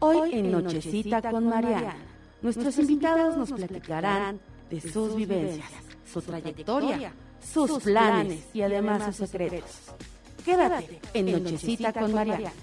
Hoy en Nochecita con Mariana, nuestros invitados nos platicarán de sus vivencias, su trayectoria, sus planes y además sus secretos. Quédate en Nochecita con Mariana.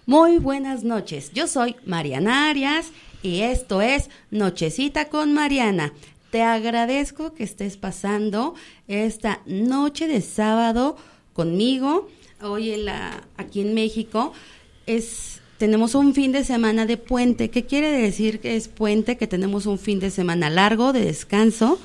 Muy buenas noches, yo soy Mariana Arias y esto es Nochecita con Mariana. Te agradezco que estés pasando esta noche de sábado conmigo. Hoy aquí en México tenemos un fin de semana de puente. ¿Qué quiere decir que es puente? Que tenemos un fin de semana largo de descanso.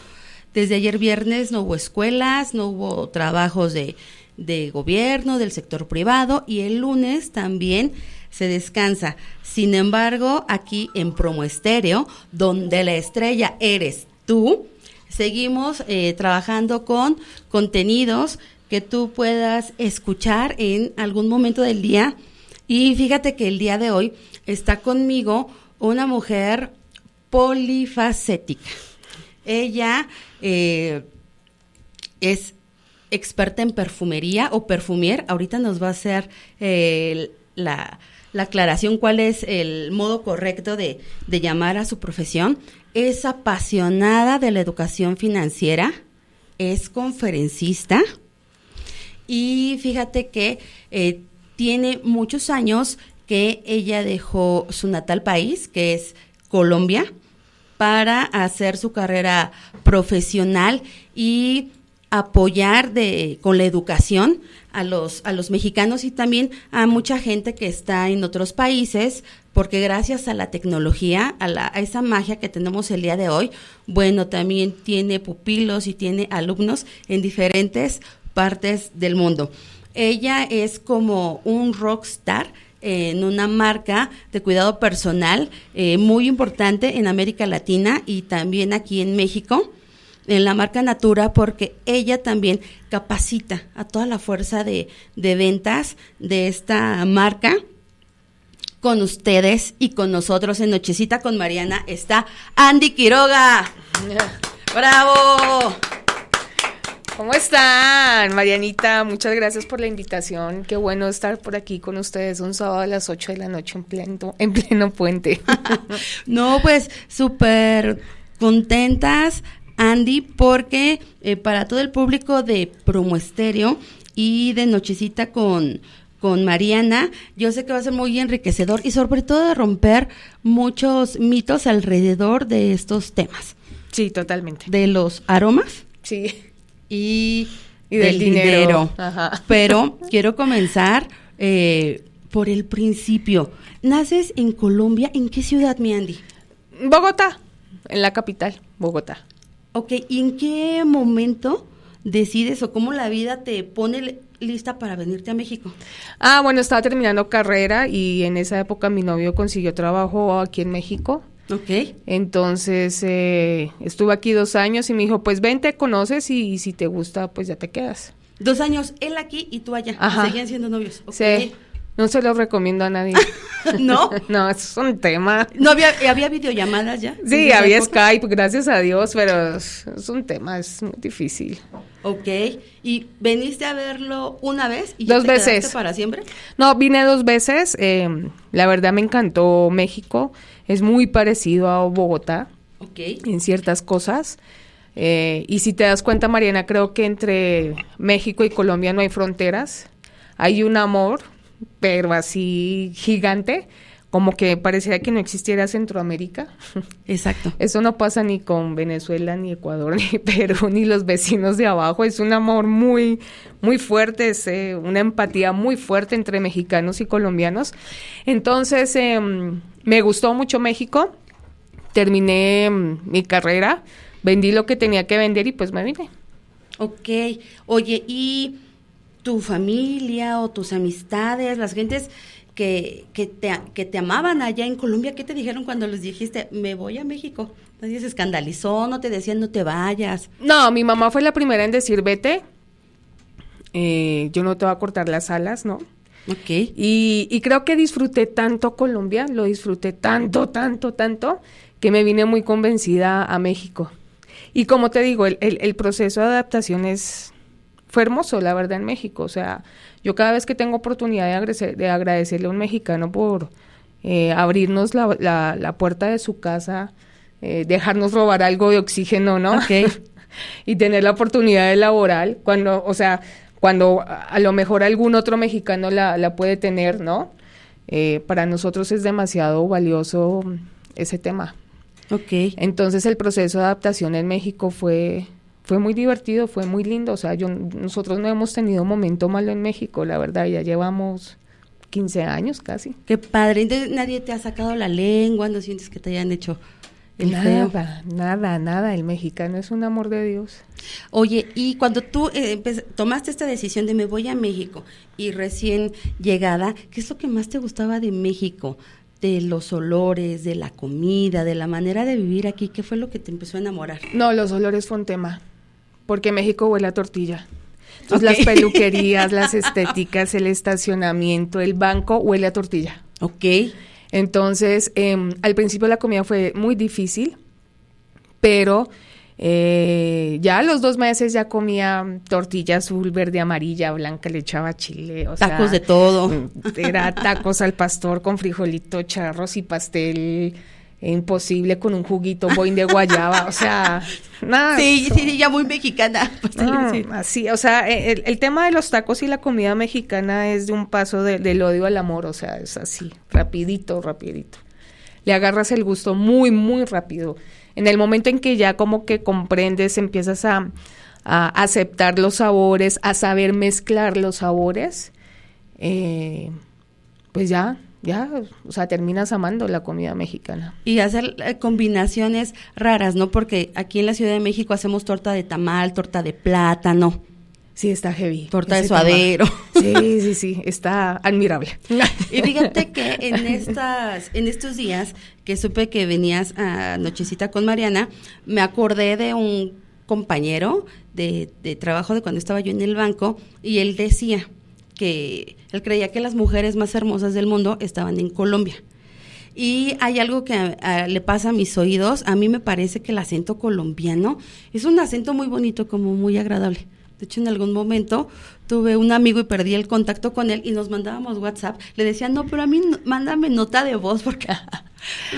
Desde ayer viernes no hubo escuelas, no hubo trabajos de gobierno, del sector privado, y el lunes también se descansa. Sin embargo, aquí en Promo Estéreo, donde la estrella eres tú, seguimos trabajando con contenidos que tú puedas escuchar en algún momento del día. Y fíjate que el día de hoy está conmigo una mujer polifacética. Ella es experta en perfumería o perfumier. Ahorita nos va a hacer la aclaración cuál es el modo correcto de llamar a su profesión. Es apasionada de la educación financiera, es conferencista y fíjate que tiene muchos años que ella dejó su natal país, que es Colombia, para hacer su carrera profesional y apoyar con la educación a los mexicanos y también a mucha gente que está en otros países, porque gracias a la tecnología, a esa magia que tenemos el día de hoy, bueno, también tiene pupilos y tiene alumnos en diferentes partes del mundo. Ella es como un rockstar en una marca de cuidado personal muy importante en América Latina y también aquí en México, en la marca Natura, porque ella también capacita a toda la fuerza de ventas de esta marca. Con ustedes y con nosotros en Nochecita con Mariana está Andy Quiroga. ¡Bravo! ¿Cómo están, Marianita? Muchas gracias por la invitación. Qué bueno estar por aquí con ustedes un sábado a las 8 de la noche en pleno puente. No, pues súper contentas, Andy, porque para todo el público de Promo Estéreo y de Nochecita con Mariana, yo sé que va a ser muy enriquecedor y sobre todo de romper muchos mitos alrededor de estos temas. Sí, totalmente. De los aromas. Sí. Y del dinero. Ajá. Pero quiero comenzar por el principio. ¿Naces en Colombia? ¿En qué ciudad, mi Andy? Bogotá, en la capital, Bogotá. Ok, ¿y en qué momento decides o cómo la vida te pone lista para venirte a México? Bueno, estaba terminando carrera y en esa época mi novio consiguió trabajo aquí en México. Ok. Entonces estuve aquí 2 años y me dijo, pues ven, te conoces y si te gusta, pues ya te quedas. 2 años, él aquí y tú allá. Ajá. Seguían siendo novios. Okay. Sí, no se los recomiendo a nadie. ¿No? No, es un tema. ¿No había videollamadas ya? Sí, había Skype, gracias a Dios, pero es un tema, es muy difícil. Ok, ¿y veniste a verlo una vez y 2 ya te veces. quedaste para siempre? No, vine 2 veces, la verdad me encantó México, es muy parecido a Bogotá, okay, en ciertas cosas, y si te das cuenta, Mariana, creo que entre México y Colombia no hay fronteras, hay un amor, pero así gigante, como que pareciera que no existiera Centroamérica. Exacto. Eso no pasa ni con Venezuela, ni Ecuador, ni Perú, ni los vecinos de abajo. Es un amor muy, muy fuerte, es una empatía muy fuerte entre mexicanos y colombianos. Entonces, me gustó mucho México. Terminé mi carrera, vendí lo que tenía que vender y pues me vine. Ok. Oye, ¿y tu familia o tus amistades, las gentes que te amaban allá en Colombia, qué te dijeron cuando les dijiste, me voy a México? ¿Nadie se escandalizó? ¿No te decían, no te vayas? No, mi mamá fue la primera en decir, vete, yo no te voy a cortar las alas, ¿no? Ok. Y creo que disfruté tanto Colombia, lo disfruté tanto, que me vine muy convencida a México. Y como te digo, el proceso de adaptación fue hermoso, la verdad, en México. O sea, yo cada vez que tengo oportunidad de agradecerle a un mexicano por abrirnos la puerta de su casa, dejarnos robar algo de oxígeno, ¿no? Okay. Y tener la oportunidad de laboral, cuando a lo mejor algún otro mexicano la puede tener, ¿no? Para nosotros es demasiado valioso ese tema. Okay. Entonces el proceso de adaptación en México fue muy divertido, fue muy lindo. O sea, nosotros no hemos tenido un momento malo en México, la verdad, ya llevamos 15 años casi. Qué padre. Entonces, ¿nadie te ha sacado la lengua? ¿No sientes que te hayan hecho el feo? Nada. El mexicano es un amor de Dios. Oye, y cuando tú tomaste esta decisión de me voy a México y recién llegada, ¿qué es lo que más te gustaba de México? De los olores, de la comida, de la manera de vivir aquí, ¿qué fue lo que te empezó a enamorar? No, los olores fue un tema, porque México huele a tortilla. Entonces, las peluquerías, las estéticas, el estacionamiento, el banco huele a tortilla. Ok. Entonces, al principio la comida fue muy difícil, pero ya a los 2 meses ya comía tortilla azul, verde, amarilla, blanca, le echaba chile. O tacos sea, de todo. Era tacos al pastor con frijolito, charros y pastel. Imposible con un juguito boing de guayaba, o sea, nada. Sí, ya muy mexicana. Sí. Así, o sea, el tema de los tacos y la comida mexicana es de un paso del odio al amor, o sea, es así, rapidito. Le agarras el gusto muy, muy rápido. En el momento en que ya como que comprendes, empiezas a aceptar los sabores, a saber mezclar los sabores, pues ya, o sea, terminas amando la comida mexicana. Y hacer combinaciones raras, ¿no? Porque aquí en la Ciudad de México hacemos torta de tamal, torta de plátano. Sí, está heavy. Torta de suadero. Sí, está admirable. Y fíjate que en estos días que supe que venías a Nochecita con Mariana, me acordé de un compañero de trabajo de cuando estaba yo en el banco, y él decía que él creía que las mujeres más hermosas del mundo estaban en Colombia. Y hay algo que le pasa a mis oídos. A mí me parece que el acento colombiano es un acento muy bonito, como muy agradable. De hecho, en algún momento tuve un amigo y perdí el contacto con él y nos mandábamos WhatsApp. Le decía, no, pero a mí mándame nota de voz porque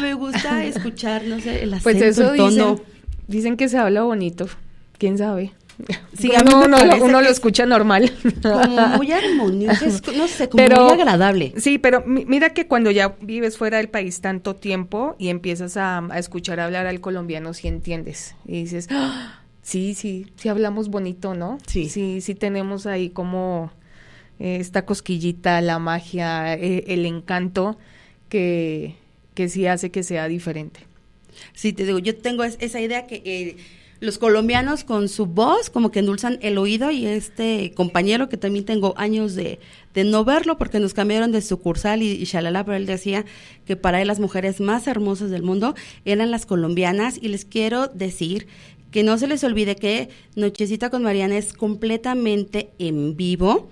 me gusta escuchar, no sé, el acento, pues eso el tono. Dicen que se habla bonito. ¿Quién sabe? Sí, uno lo escucha normal. Como muy armonioso, no sé, como muy agradable. Sí, pero mira que cuando ya vives fuera del país tanto tiempo y empiezas a escuchar hablar al colombiano, sí entiendes. Y dices, ¡ah! Sí hablamos bonito, ¿no? Sí tenemos ahí como esta cosquillita, la magia, el encanto que sí hace que sea diferente. Sí, te digo, yo tengo esa idea que los colombianos con su voz como que endulzan el oído, y este compañero que también tengo años de no verlo porque nos cambiaron de sucursal y shalala, pero él decía que para él las mujeres más hermosas del mundo eran las colombianas. Y les quiero decir que no se les olvide que Nochecita con Mariana es completamente en vivo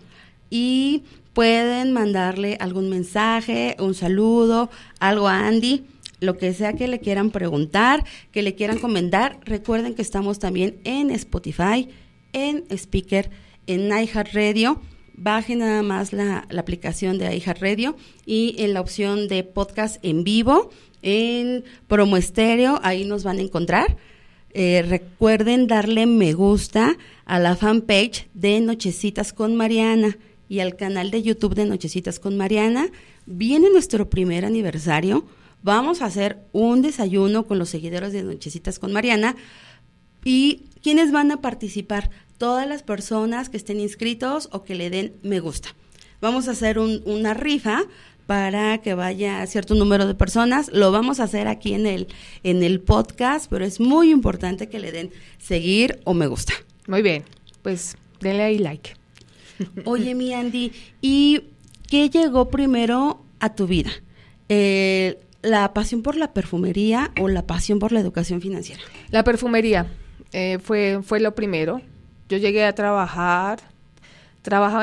y pueden mandarle algún mensaje, un saludo, algo a Andy, lo que sea que le quieran preguntar, que le quieran comentar. Recuerden que estamos también en Spotify, en Speaker, en iHeartRadio. Bajen nada más la aplicación de iHeartRadio y en la opción de podcast en vivo, en Promo Estéreo, ahí nos van a encontrar. Recuerden darle me gusta a la fanpage de Nochecitas con Mariana y al canal de YouTube de Nochecitas con Mariana. Viene nuestro primer aniversario. Vamos a hacer un desayuno con los seguidores de Nochecitas con Mariana. ¿Y quiénes van a participar? Todas las personas que estén inscritos o que le den me gusta. Vamos a hacer una rifa para que vaya cierto número de personas. Lo vamos a hacer aquí en el podcast, pero es muy importante que le den seguir o me gusta. Muy bien, pues denle ahí like. Oye, mi Andy, ¿y qué llegó primero a tu vida? ¿La pasión por la perfumería o la pasión por la educación financiera? La perfumería fue lo primero. Yo llegué a trabajaba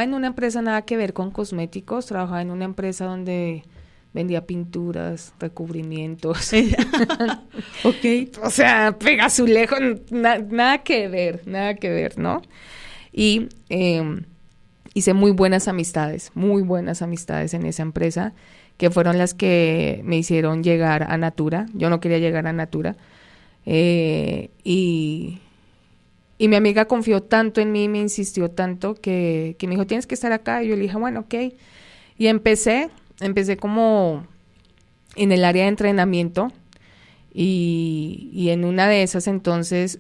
en una empresa nada que ver con cosméticos, trabajaba en una empresa donde vendía pinturas, recubrimientos. Ok. O sea, pega azulejos, nada que ver, ¿no? Y hice muy buenas amistades en esa empresa, que fueron las que me hicieron llegar a Natura. Yo no quería llegar a Natura. Y mi amiga confió tanto en mí, me insistió tanto, que me dijo, tienes que estar acá. Y yo le dije, bueno, ok. Y empecé como en el área de entrenamiento. Y en una de esas entonces,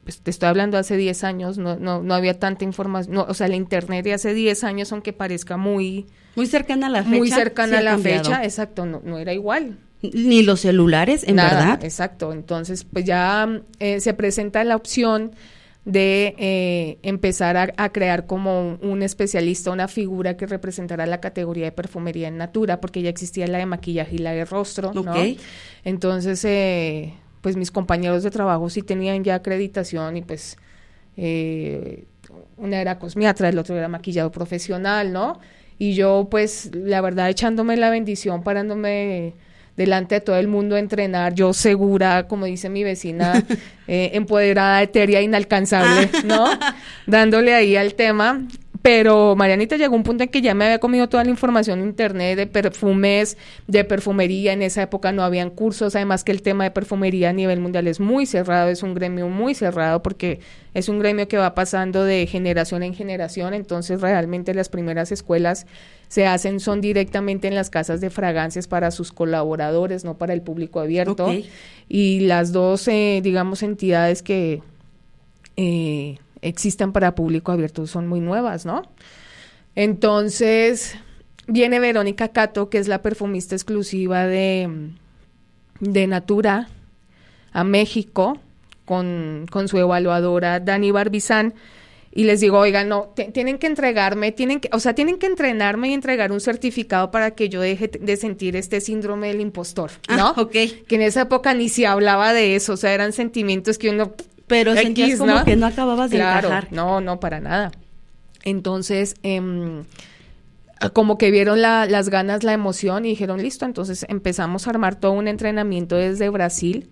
pues te estoy hablando hace 10 años, no había tanta información, o sea, la internet de hace 10 años, aunque parezca muy cercana a la fecha. Muy cercana sí a la cambiado. fecha, exacto, no era igual. Ni los celulares, en Nada, verdad. Exacto, entonces pues ya se presenta la opción de empezar a crear como un especialista, una figura que representara la categoría de perfumería en Natura, porque ya existía la de maquillaje y la de rostro, ¿no? Okay. Entonces, pues mis compañeros de trabajo sí tenían ya acreditación y pues una era cosmiatra, el otro era maquillado profesional, ¿no? Y yo pues la verdad echándome la bendición, parándome delante de todo el mundo a entrenar, yo segura, como dice mi vecina, empoderada, etérea, inalcanzable, ¿no? Dándole ahí al tema. Pero Marianita, llegó un punto en que ya me había comido toda la información en internet de perfumes, de perfumería. En esa época no habían cursos, además que el tema de perfumería a nivel mundial es muy cerrado, es un gremio muy cerrado porque es un gremio que va pasando de generación en generación. Entonces realmente las primeras escuelas son directamente en las casas de fragancias para sus colaboradores, no para el público abierto. Okay. Y las dos, digamos, entidades que existen para público abierto son muy nuevas, ¿no? Entonces viene Verónica Cato, que es la perfumista exclusiva de Natura, a México con su evaluadora Dani Barbizán, y les digo, oigan, no, tienen que entrenarme y entregar un certificado para que yo deje de sentir este síndrome del impostor, ¿no? Okay. Que en esa época ni se hablaba de eso, o sea, eran sentimientos que uno... Pero sentías como que no acababas de encajar. No, para nada. Entonces, como que vieron las ganas, la emoción y dijeron, listo, entonces empezamos a armar todo un entrenamiento desde Brasil,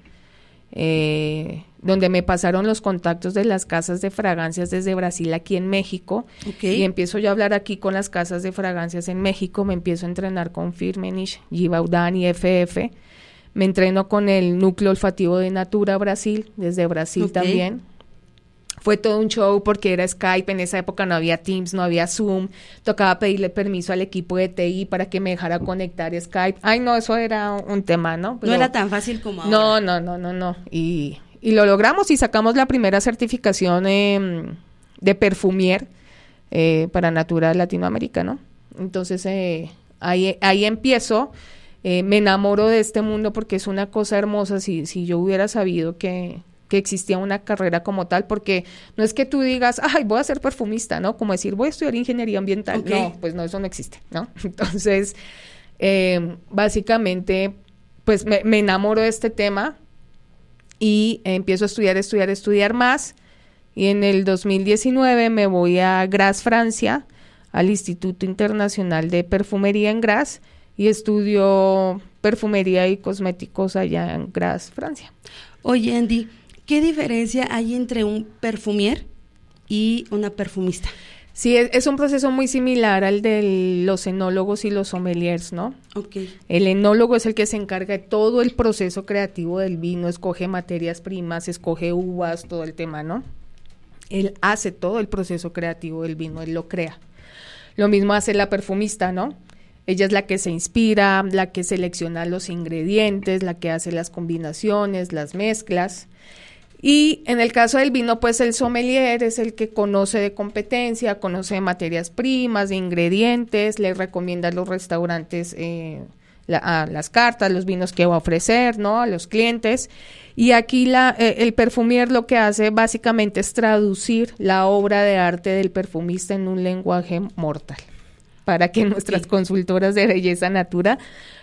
donde me pasaron los contactos de las casas de fragancias desde Brasil aquí en México. Okay. Y empiezo yo a hablar aquí con las casas de fragancias en México, me empiezo a entrenar con Firmenich, Givaudan y FF. Me entreno con el núcleo olfativo de Natura Brasil, desde Brasil también. Fue todo un show porque era Skype, en esa época no había Teams, no había Zoom, tocaba pedirle permiso al equipo de TI para que me dejara conectar Skype. Ay, no, eso era un tema, ¿no? Pero no era tan fácil como ahora. No. Y lo logramos y sacamos la primera certificación de perfumier para Natura Latinoamérica, ¿no? Entonces, ahí empiezo. Me enamoro de este mundo porque es una cosa hermosa. Si yo hubiera sabido que existía una carrera como tal, porque no es que tú digas, ay, voy a ser perfumista, ¿no? Como decir, voy a estudiar ingeniería ambiental. Okay. No, pues no, eso no existe, ¿no? Entonces, básicamente, pues me enamoro de este tema y empiezo a estudiar más. Y en el 2019 me voy a Grasse, Francia, al Instituto Internacional de Perfumería en Grasse, y estudio perfumería y cosméticos allá en Grasse, Francia. Oye, Andy, ¿qué diferencia hay entre un perfumier y una perfumista? Sí, es un proceso muy similar al de los enólogos y los sommeliers, ¿no? Okay. El enólogo es el que se encarga de todo el proceso creativo del vino, escoge materias primas, escoge uvas, todo el tema, ¿no? Él hace todo el proceso creativo del vino, él lo crea. Lo mismo hace la perfumista, ¿no? Ella es la que se inspira, la que selecciona los ingredientes, la que hace las combinaciones, las mezclas. Y en el caso del vino, pues el sommelier es el que conoce de competencia, conoce de materias primas, de ingredientes, le recomienda a los restaurantes las cartas, los vinos que va a ofrecer, ¿no? A los clientes. Y aquí el perfumier lo que hace básicamente es traducir la obra de arte del perfumista en un lenguaje mortal, para que nuestras consultoras de belleza Natura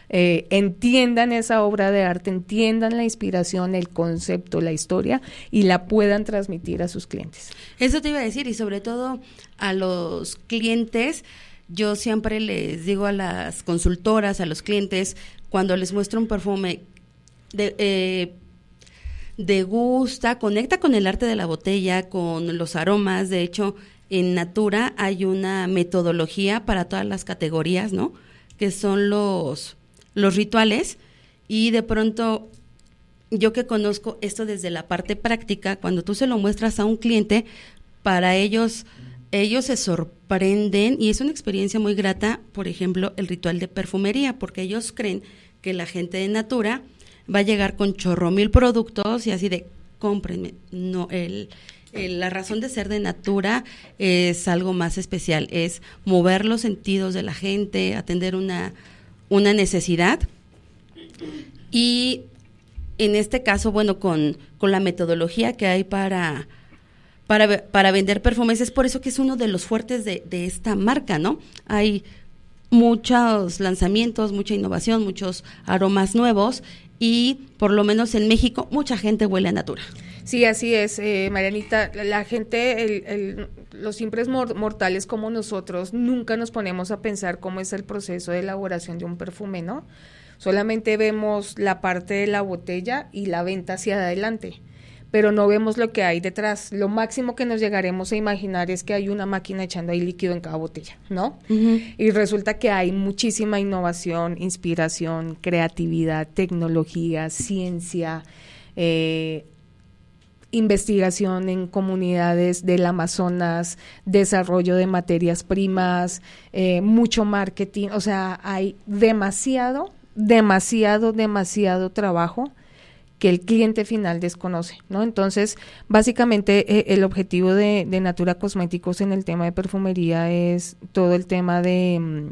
entiendan esa obra de arte, entiendan la inspiración, el concepto, la historia y la puedan transmitir a sus clientes. Eso te iba a decir, y sobre todo a los clientes yo siempre les digo a las consultoras, a los clientes, cuando les muestro un perfume, degusta, conecta con el arte de la botella, con los aromas. De hecho, en Natura hay una metodología para todas las categorías, ¿no? Que son los rituales, y de pronto, yo que conozco esto desde la parte práctica, cuando tú se lo muestras a un cliente, para ellos se sorprenden, y es una experiencia muy grata. Por ejemplo, el ritual de perfumería, porque ellos creen que la gente de Natura va a llegar con chorro mil productos y así de, cómprenme. No, la razón de ser de Natura es algo más especial, es mover los sentidos de la gente, atender una necesidad. Y en este caso, bueno, con la metodología que hay para vender perfumes, es por eso que es uno de los fuertes de esta marca, ¿no? Hay muchos lanzamientos, mucha innovación, muchos aromas nuevos, y por lo menos en México mucha gente huele a Natura. Sí, así es, Marianita. La gente, los simples mortales como nosotros, nunca nos ponemos a pensar cómo es el proceso de elaboración de un perfume, ¿no? Solamente vemos la parte de la botella y la venta hacia adelante, pero no vemos lo que hay detrás. Lo máximo que nos llegaremos a imaginar es que hay una máquina echando ahí líquido en cada botella, ¿no? Uh-huh. Y resulta que hay muchísima innovación, inspiración, creatividad, tecnología, ciencia, investigación en comunidades del Amazonas, desarrollo de materias primas, mucho marketing. O sea, hay demasiado trabajo que el cliente final desconoce, ¿no? Entonces, básicamente, el objetivo de Natura Cosméticos en el tema de perfumería es todo el tema de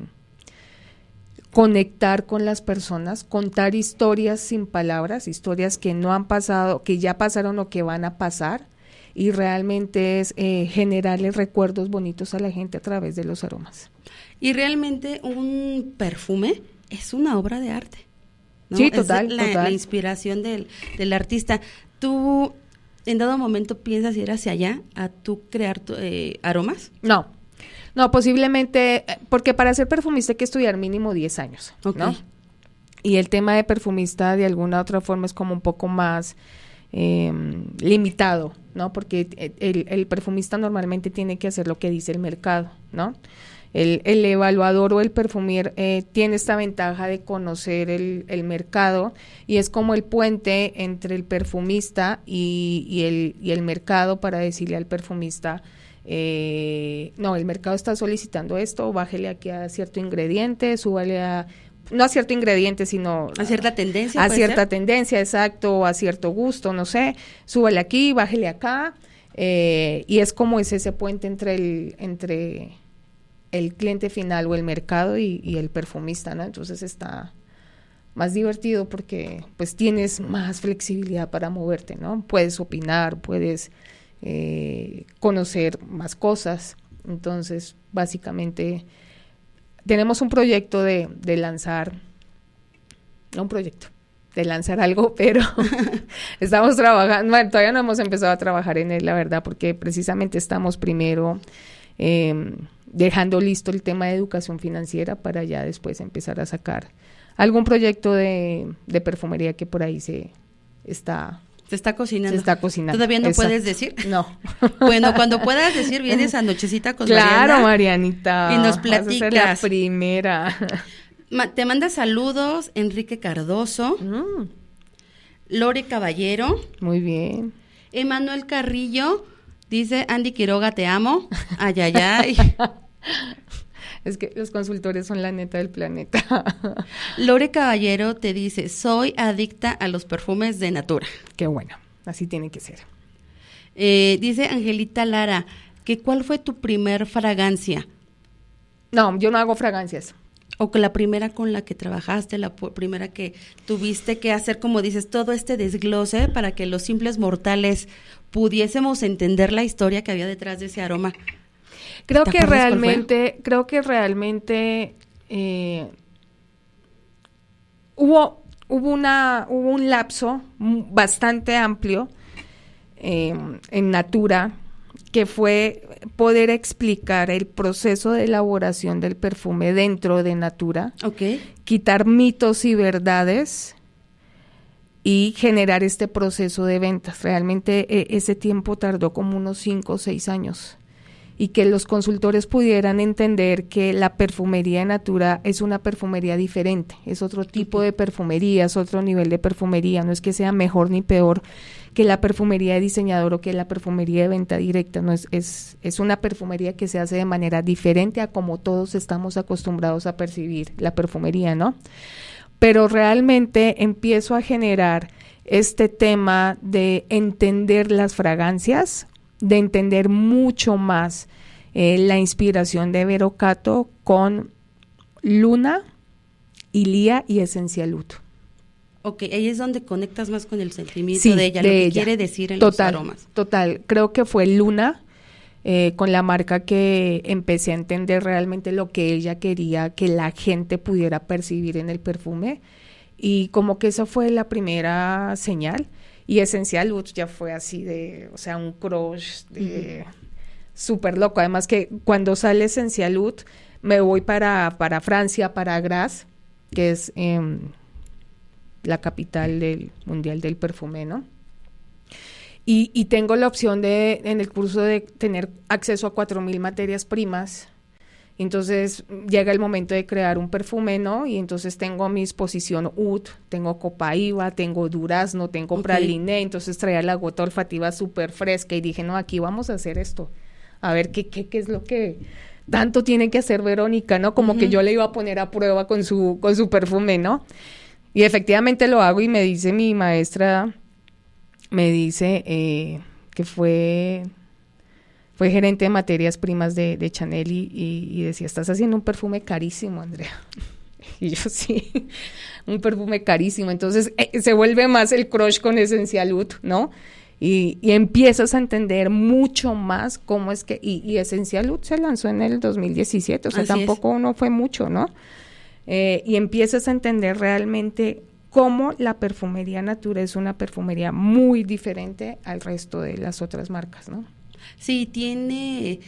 conectar con las personas, contar historias sin palabras, historias que no han pasado, que ya pasaron o que van a pasar, y realmente es generarle recuerdos bonitos a la gente a través de los aromas. Y realmente un perfume es una obra de arte, ¿no? Sí, total, es la inspiración del artista. ¿Tú en dado momento piensas ir hacia allá a tú crear aromas? No, posiblemente, porque para ser perfumista hay que estudiar mínimo 10 años, okay, ¿no? Y el tema de perfumista de alguna otra forma es como un poco más limitado, ¿no? Porque el perfumista normalmente tiene que hacer lo que dice el mercado, ¿no? El evaluador o el perfumier tiene esta ventaja de conocer el mercado, y es como el puente entre el perfumista y el mercado para decirle al perfumista, no, el mercado está solicitando esto, bájele aquí a cierto ingrediente, súbale no a cierto ingrediente, sino a cierta tendencia. A cierta tendencia, exacto, a cierto gusto, no sé, súbale aquí, bájele acá, y es como ese puente entre el cliente final o el mercado y el perfumista, ¿no? Entonces está más divertido porque pues tienes más flexibilidad para moverte, ¿no? Puedes opinar, puedes conocer más cosas. Entonces, básicamente, tenemos un proyecto de lanzar, no un proyecto, de lanzar algo, pero estamos trabajando, bueno, todavía no hemos empezado a trabajar en él, la verdad, porque precisamente estamos primero dejando listo el tema de educación financiera para ya después empezar a sacar algún proyecto de perfumería que por ahí se está cocinando. ¿Todavía no puedes decir? No. Bueno, cuando puedas decir, vienes a Nochecita con Mariana. Marianita. Y nos platicas. Vas a ser la primera. Te manda saludos Enrique Cardoso, Lore Caballero. Muy bien. Emanuel Carrillo dice, Andy Quiroga, te amo. Ay, ay, ay. Es que los consultores son la neta del planeta. Lore Caballero te dice, soy adicta a los perfumes de Natura. Qué bueno, así tiene que ser. Dice Angelita Lara, que ¿cuál fue tu primer fragancia? No, yo no hago fragancias. O que la primera con la que trabajaste, la primera que tuviste que hacer, como dices, todo este desglose para que los simples mortales pudiésemos entender la historia que había detrás de ese aroma. Creo que realmente hubo un lapso bastante amplio en Natura que fue poder explicar el proceso de elaboración del perfume dentro de Natura, quitar mitos y verdades y generar este proceso de ventas. Realmente ese tiempo tardó como unos 5 o 6 años, y que los consultores pudieran entender que la perfumería de Natura es una perfumería diferente, es otro tipo de perfumería, es otro nivel de perfumería, no es que sea mejor ni peor que la perfumería de diseñador o que la perfumería de venta directa, no es una perfumería que se hace de manera diferente a como todos estamos acostumbrados a percibir la perfumería, ¿no? Pero realmente empiezo a generar este tema de entender las fragancias, de entender mucho más la inspiración de Vero Catto con Luna, Ilia y Esencial Oud. Ok, ahí es donde conectas más con el sentimiento de ella, lo que quiere decir en los aromas. Total, creo que fue Luna, con la marca que empecé a entender realmente lo que ella quería que la gente pudiera percibir en el perfume, y como que esa fue la primera señal. Y Esencial Oud ya fue así de, o sea, un crush súper loco. Además que cuando sale Esencial Oud, me voy para Francia, para Grasse, que es la capital del mundial del perfume, ¿no? Y tengo la opción de, en el curso, de tener acceso a 4,000 materias primas. Entonces llega el momento de crear un perfume, ¿no? Y entonces tengo a mi disposición oud, tengo copaiba, tengo durazno, tengo praliné, entonces traía la gota olfativa súper fresca y dije, no, aquí vamos a hacer esto, a ver qué es lo que tanto tiene que hacer Verónica, ¿no? Como que yo le iba a poner a prueba con su perfume, ¿no? Y efectivamente lo hago, y me dice mi maestra, me dice que fue gerente de materias primas de Chanel, y decía, estás haciendo un perfume carísimo, Andrea. Y yo, sí, un perfume carísimo. Entonces se vuelve más el crush con Esencial Oud, ¿no? Y empiezas a entender mucho más cómo es que, y Esencial Oud se lanzó en el 2017, o sea, tampoco no fue mucho, ¿no? Y empiezas a entender realmente cómo la perfumería Natura es una perfumería muy diferente al resto de las otras marcas, ¿no? Sí, tiene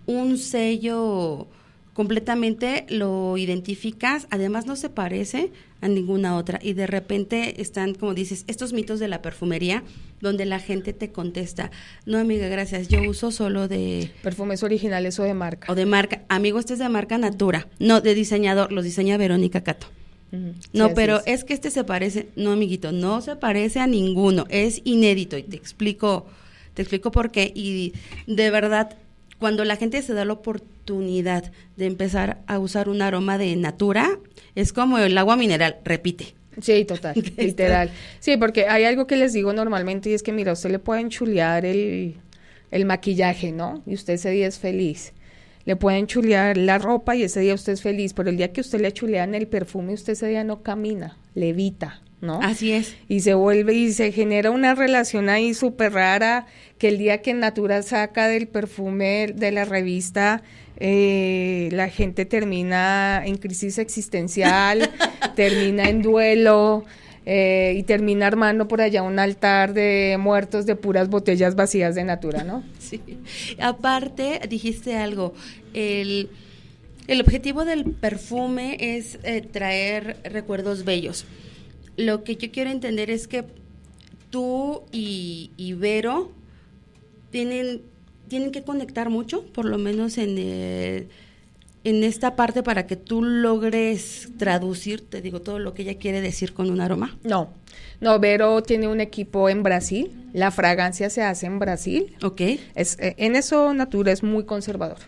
un sello completamente, lo identificas, además no se parece a ninguna otra, y de repente están, como dices, estos mitos de la perfumería, donde la gente te contesta, no, amiga, gracias, yo uso solo de... perfumes originales o de marca. O de marca, amigo, este es de marca Natura, no, de diseñador, los diseña Verónica Catto. No, sí, pero es que este se parece, no, amiguito, no se parece a ninguno, es inédito, y te explico por qué. Y de verdad, cuando la gente se da la oportunidad de empezar a usar un aroma de Natura, es como el agua mineral, repite. Sí, total, literal. Sí, porque hay algo que les digo normalmente, y es que, mira, usted le pueden chulear el maquillaje, ¿no? Y usted ese día es feliz. Le pueden chulear la ropa y ese día usted es feliz, pero el día que usted le chulean el perfume, usted ese día no camina, levita, ¿no? Así es. Y se vuelve, y se genera una relación ahí súper rara, que el día que Natura saca del perfume de la revista, la gente termina en crisis existencial, termina en duelo, y termina armando por allá un altar de muertos de puras botellas vacías de Natura, ¿no? Sí. Aparte, dijiste algo, el objetivo del perfume es traer recuerdos bellos. Lo que yo quiero entender es que tú y Vero tienen que conectar mucho, por lo menos en esta parte, para que tú logres traducir, te digo, todo lo que ella quiere decir con un aroma. No, Vero tiene un equipo en Brasil, la fragancia se hace en Brasil. Ok. En eso Natura es muy conservador.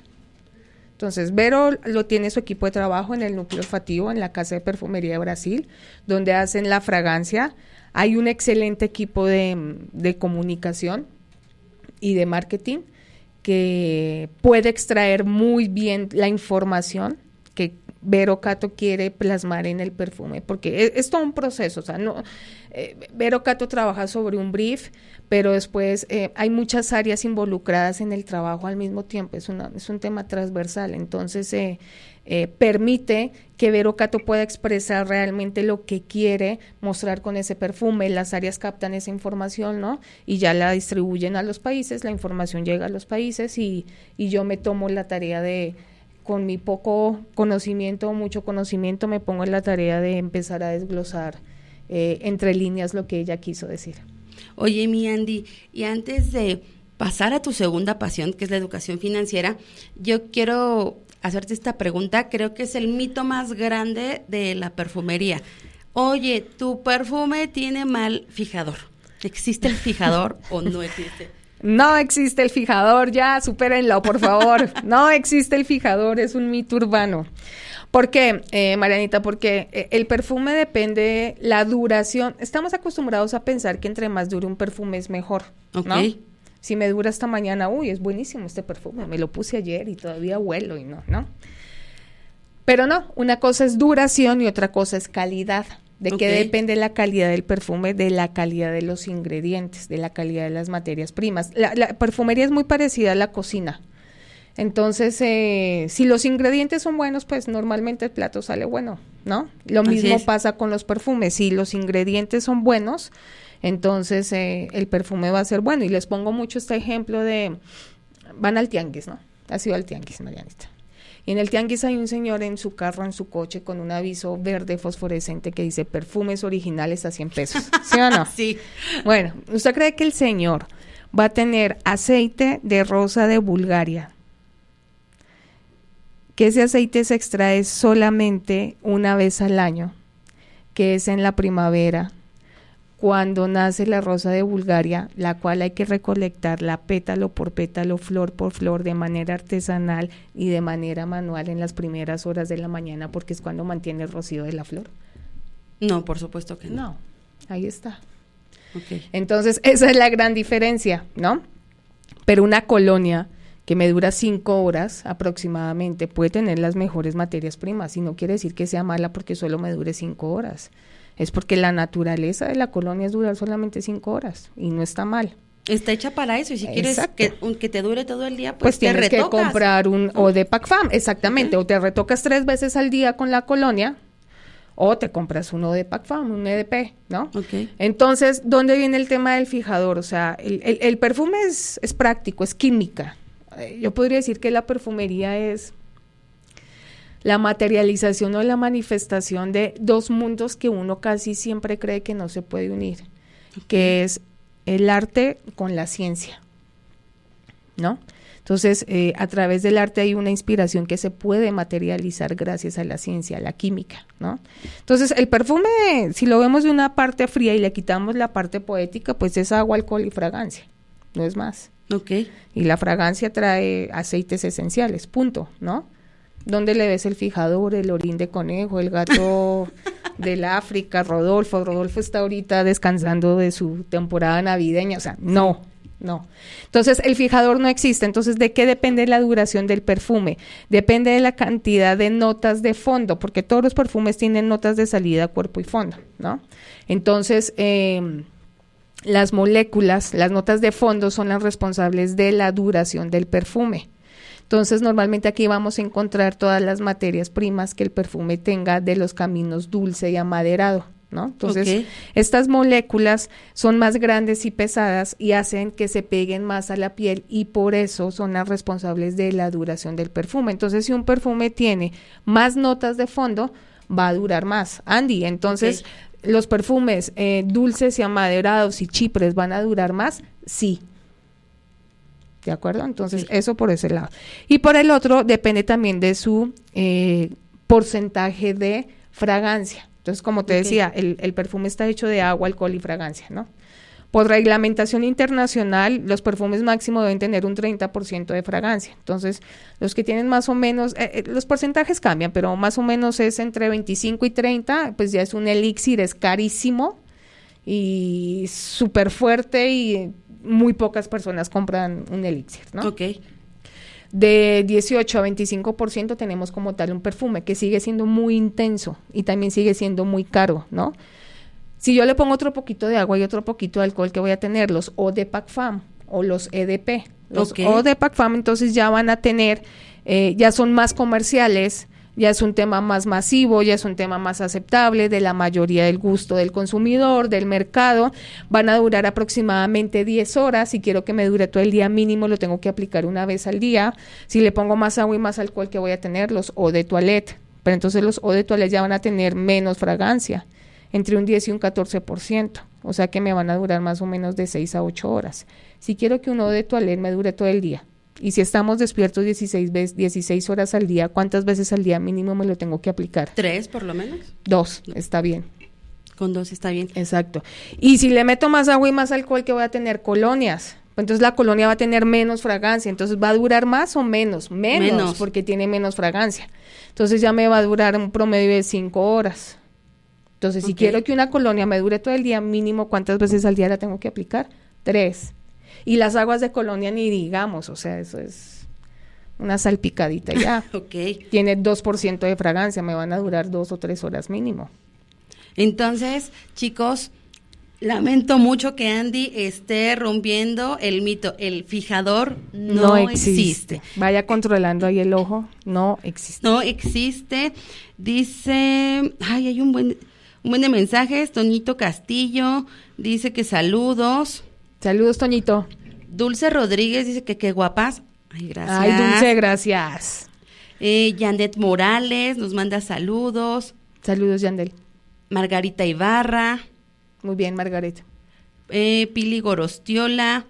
Entonces, Vero lo tiene su equipo de trabajo en el núcleo olfativo, en la Casa de Perfumería de Brasil, donde hacen la fragancia. Hay un excelente equipo de comunicación y de marketing que puede extraer muy bien la información que Vero Catto quiere plasmar en el perfume, porque es todo un proceso, o sea, no, Vero Catto trabaja sobre un brief, pero después hay muchas áreas involucradas en el trabajo al mismo tiempo, es un tema transversal, entonces permite que Vero Cato pueda expresar realmente lo que quiere mostrar con ese perfume. Las áreas captan esa información, ¿no? Y ya la distribuyen a los países, la información llega a los países y yo me tomo la tarea de, con mi poco conocimiento o mucho conocimiento, me pongo en la tarea de empezar a desglosar entre líneas lo que ella quiso decir. Oye, mi Andy, y antes de pasar a tu segunda pasión, que es la educación financiera, yo quiero hacerte esta pregunta. Creo que es el mito más grande de la perfumería. Oye, tu perfume tiene mal fijador. ¿Existe el fijador o no existe? No existe el fijador, ya, supérenlo, por favor. No existe el fijador, es un mito urbano. ¿Por qué, Marianita? Porque el perfume depende, la duración. Estamos acostumbrados a pensar que entre más dure un perfume es mejor, ¿no? Okay. Si me dura hasta mañana, uy, es buenísimo este perfume, me lo puse ayer y todavía huelo y no. Pero no, una cosa es duración y otra cosa es calidad. ¿De qué depende la calidad del perfume? De la calidad de los ingredientes, de la calidad de las materias primas. La perfumería es muy parecida a la cocina. Entonces, si los ingredientes son buenos, pues normalmente el plato sale bueno, ¿no? Lo mismo pasa con los perfumes. Si los ingredientes son buenos, entonces el perfume va a ser bueno. Y les pongo mucho este ejemplo de, van al tianguis, ¿no? Ha sido al tianguis, Marianita. Y en el tianguis hay un señor en su carro, en su coche, con un aviso verde fosforescente que dice perfumes originales a 100 pesos. ¿Sí o no? Sí. Bueno, ¿usted cree que el señor va a tener aceite de rosa de Bulgaria? Que ese aceite se extrae solamente una vez al año, que es en la primavera, cuando nace la rosa de Bulgaria, la cual hay que recolectarla pétalo por pétalo, flor por flor, de manera artesanal y de manera manual en las primeras horas de la mañana, porque es cuando mantiene el rocío de la flor. No, por supuesto que no. No, ahí está. Okay. Entonces, esa es la gran diferencia, ¿no? Pero una colonia que me dura 5 horas aproximadamente puede tener las mejores materias primas, y no quiere decir que sea mala porque solo me dure 5 horas. Es porque la naturaleza de la colonia es durar solamente 5 horas y no está mal. Está hecha para eso, y si quieres que te dure todo el día, pues tienes que comprar un Eau de Parfum, exactamente, o te retocas 3 veces al día con la colonia, o te compras un Eau de Parfum, un EDP, ¿no? Okay. Entonces, ¿dónde viene el tema del fijador? O sea, el perfume es práctico, es química. Yo podría decir que la perfumería es la materialización o la manifestación de 2 mundos que uno casi siempre cree que no se puede unir, que es el arte con la ciencia, ¿no? Entonces, a través del arte hay una inspiración que se puede materializar gracias a la ciencia, a la química, ¿no? Entonces, el perfume, si lo vemos de una parte fría y le quitamos la parte poética, pues es agua, alcohol y fragancia, no es más. Okay. Y la fragancia trae aceites esenciales, punto, ¿no? ¿Dónde le ves el fijador, el orín de conejo, el gato del África, Rodolfo? Rodolfo está ahorita descansando de su temporada navideña, o sea, no. Entonces, el fijador no existe. Entonces, ¿de qué depende la duración del perfume? Depende de la cantidad de notas de fondo, porque todos los perfumes tienen notas de salida, cuerpo y fondo, ¿no? Entonces, las moléculas, las notas de fondo son las responsables de la duración del perfume. Entonces, normalmente aquí vamos a encontrar todas las materias primas que el perfume tenga de los caminos dulce y amaderado, ¿no? Entonces, estas moléculas son más grandes y pesadas y hacen que se peguen más a la piel, y por eso son las responsables de la duración del perfume. Entonces, si un perfume tiene más notas de fondo, va a durar más. Andy, entonces, ¿los perfumes dulces y amaderados y chipres van a durar más? Sí. ¿De acuerdo? Entonces, eso por ese lado. Y por el otro, depende también de su porcentaje de fragancia. Entonces, como te decía, el perfume está hecho de agua, alcohol y fragancia, ¿no? Por reglamentación internacional, los perfumes máximo deben tener un 30% de fragancia. Entonces, los que tienen más o menos, los porcentajes cambian, pero más o menos es entre 25 y 30, pues ya es un elixir, es carísimo y súper fuerte, y muy pocas personas compran un elixir, ¿no? Okay. De 18 a 25% tenemos como tal un perfume que sigue siendo muy intenso y también sigue siendo muy caro, ¿no? Si yo le pongo otro poquito de agua y otro poquito de alcohol, ¿qué voy a tener? Los Eau de Parfum o los EDP. Los Eau de Parfum entonces ya van a tener, ya son más comerciales, ya es un tema más masivo, ya es un tema más aceptable de la mayoría del gusto del consumidor, del mercado. Van a durar aproximadamente 10 horas. Si quiero que me dure todo el día mínimo, lo tengo que aplicar una vez al día. Si le pongo más agua y más alcohol, que voy a tener los eau de toilette. Pero entonces los eau de toilette ya van a tener menos fragancia, entre un 10 y un 14%. O sea que me van a durar más o menos de 6 a 8 horas. Si quiero que un eau de toilette me dure todo el día, y si estamos despiertos 16 horas al día, ¿cuántas veces al día mínimo me lo tengo que aplicar? 3 por lo menos. 2, está bien. Con 2 está bien. Exacto. Y si le meto más agua y más alcohol, ¿qué voy a tener? Colonias. Entonces la colonia va a tener menos fragancia. Entonces va a durar más o menos, porque tiene menos fragancia. Entonces ya me va a durar un promedio de 5 horas. Entonces, si quiero que una colonia me dure todo el día, mínimo, ¿cuántas veces al día la tengo que aplicar? 3. Y las aguas de colonia ni digamos, o sea, eso es una salpicadita ya. Tiene 2% de fragancia, me van a durar 2 o 3 horas mínimo. Entonces, chicos, lamento mucho que Andy esté rompiendo el mito. El fijador no existe. Vaya controlando ahí el ojo, no existe. No existe. Dice, hay un buen de mensajes. Toñito Castillo dice que saludos. Saludos, Toñito. Dulce Rodríguez dice que qué guapas. Ay, gracias. Ay, Dulce, gracias. Janet Morales nos manda saludos. Saludos, Yandel. Margarita Ibarra. Muy bien, Margarita. Pili Gorostiola.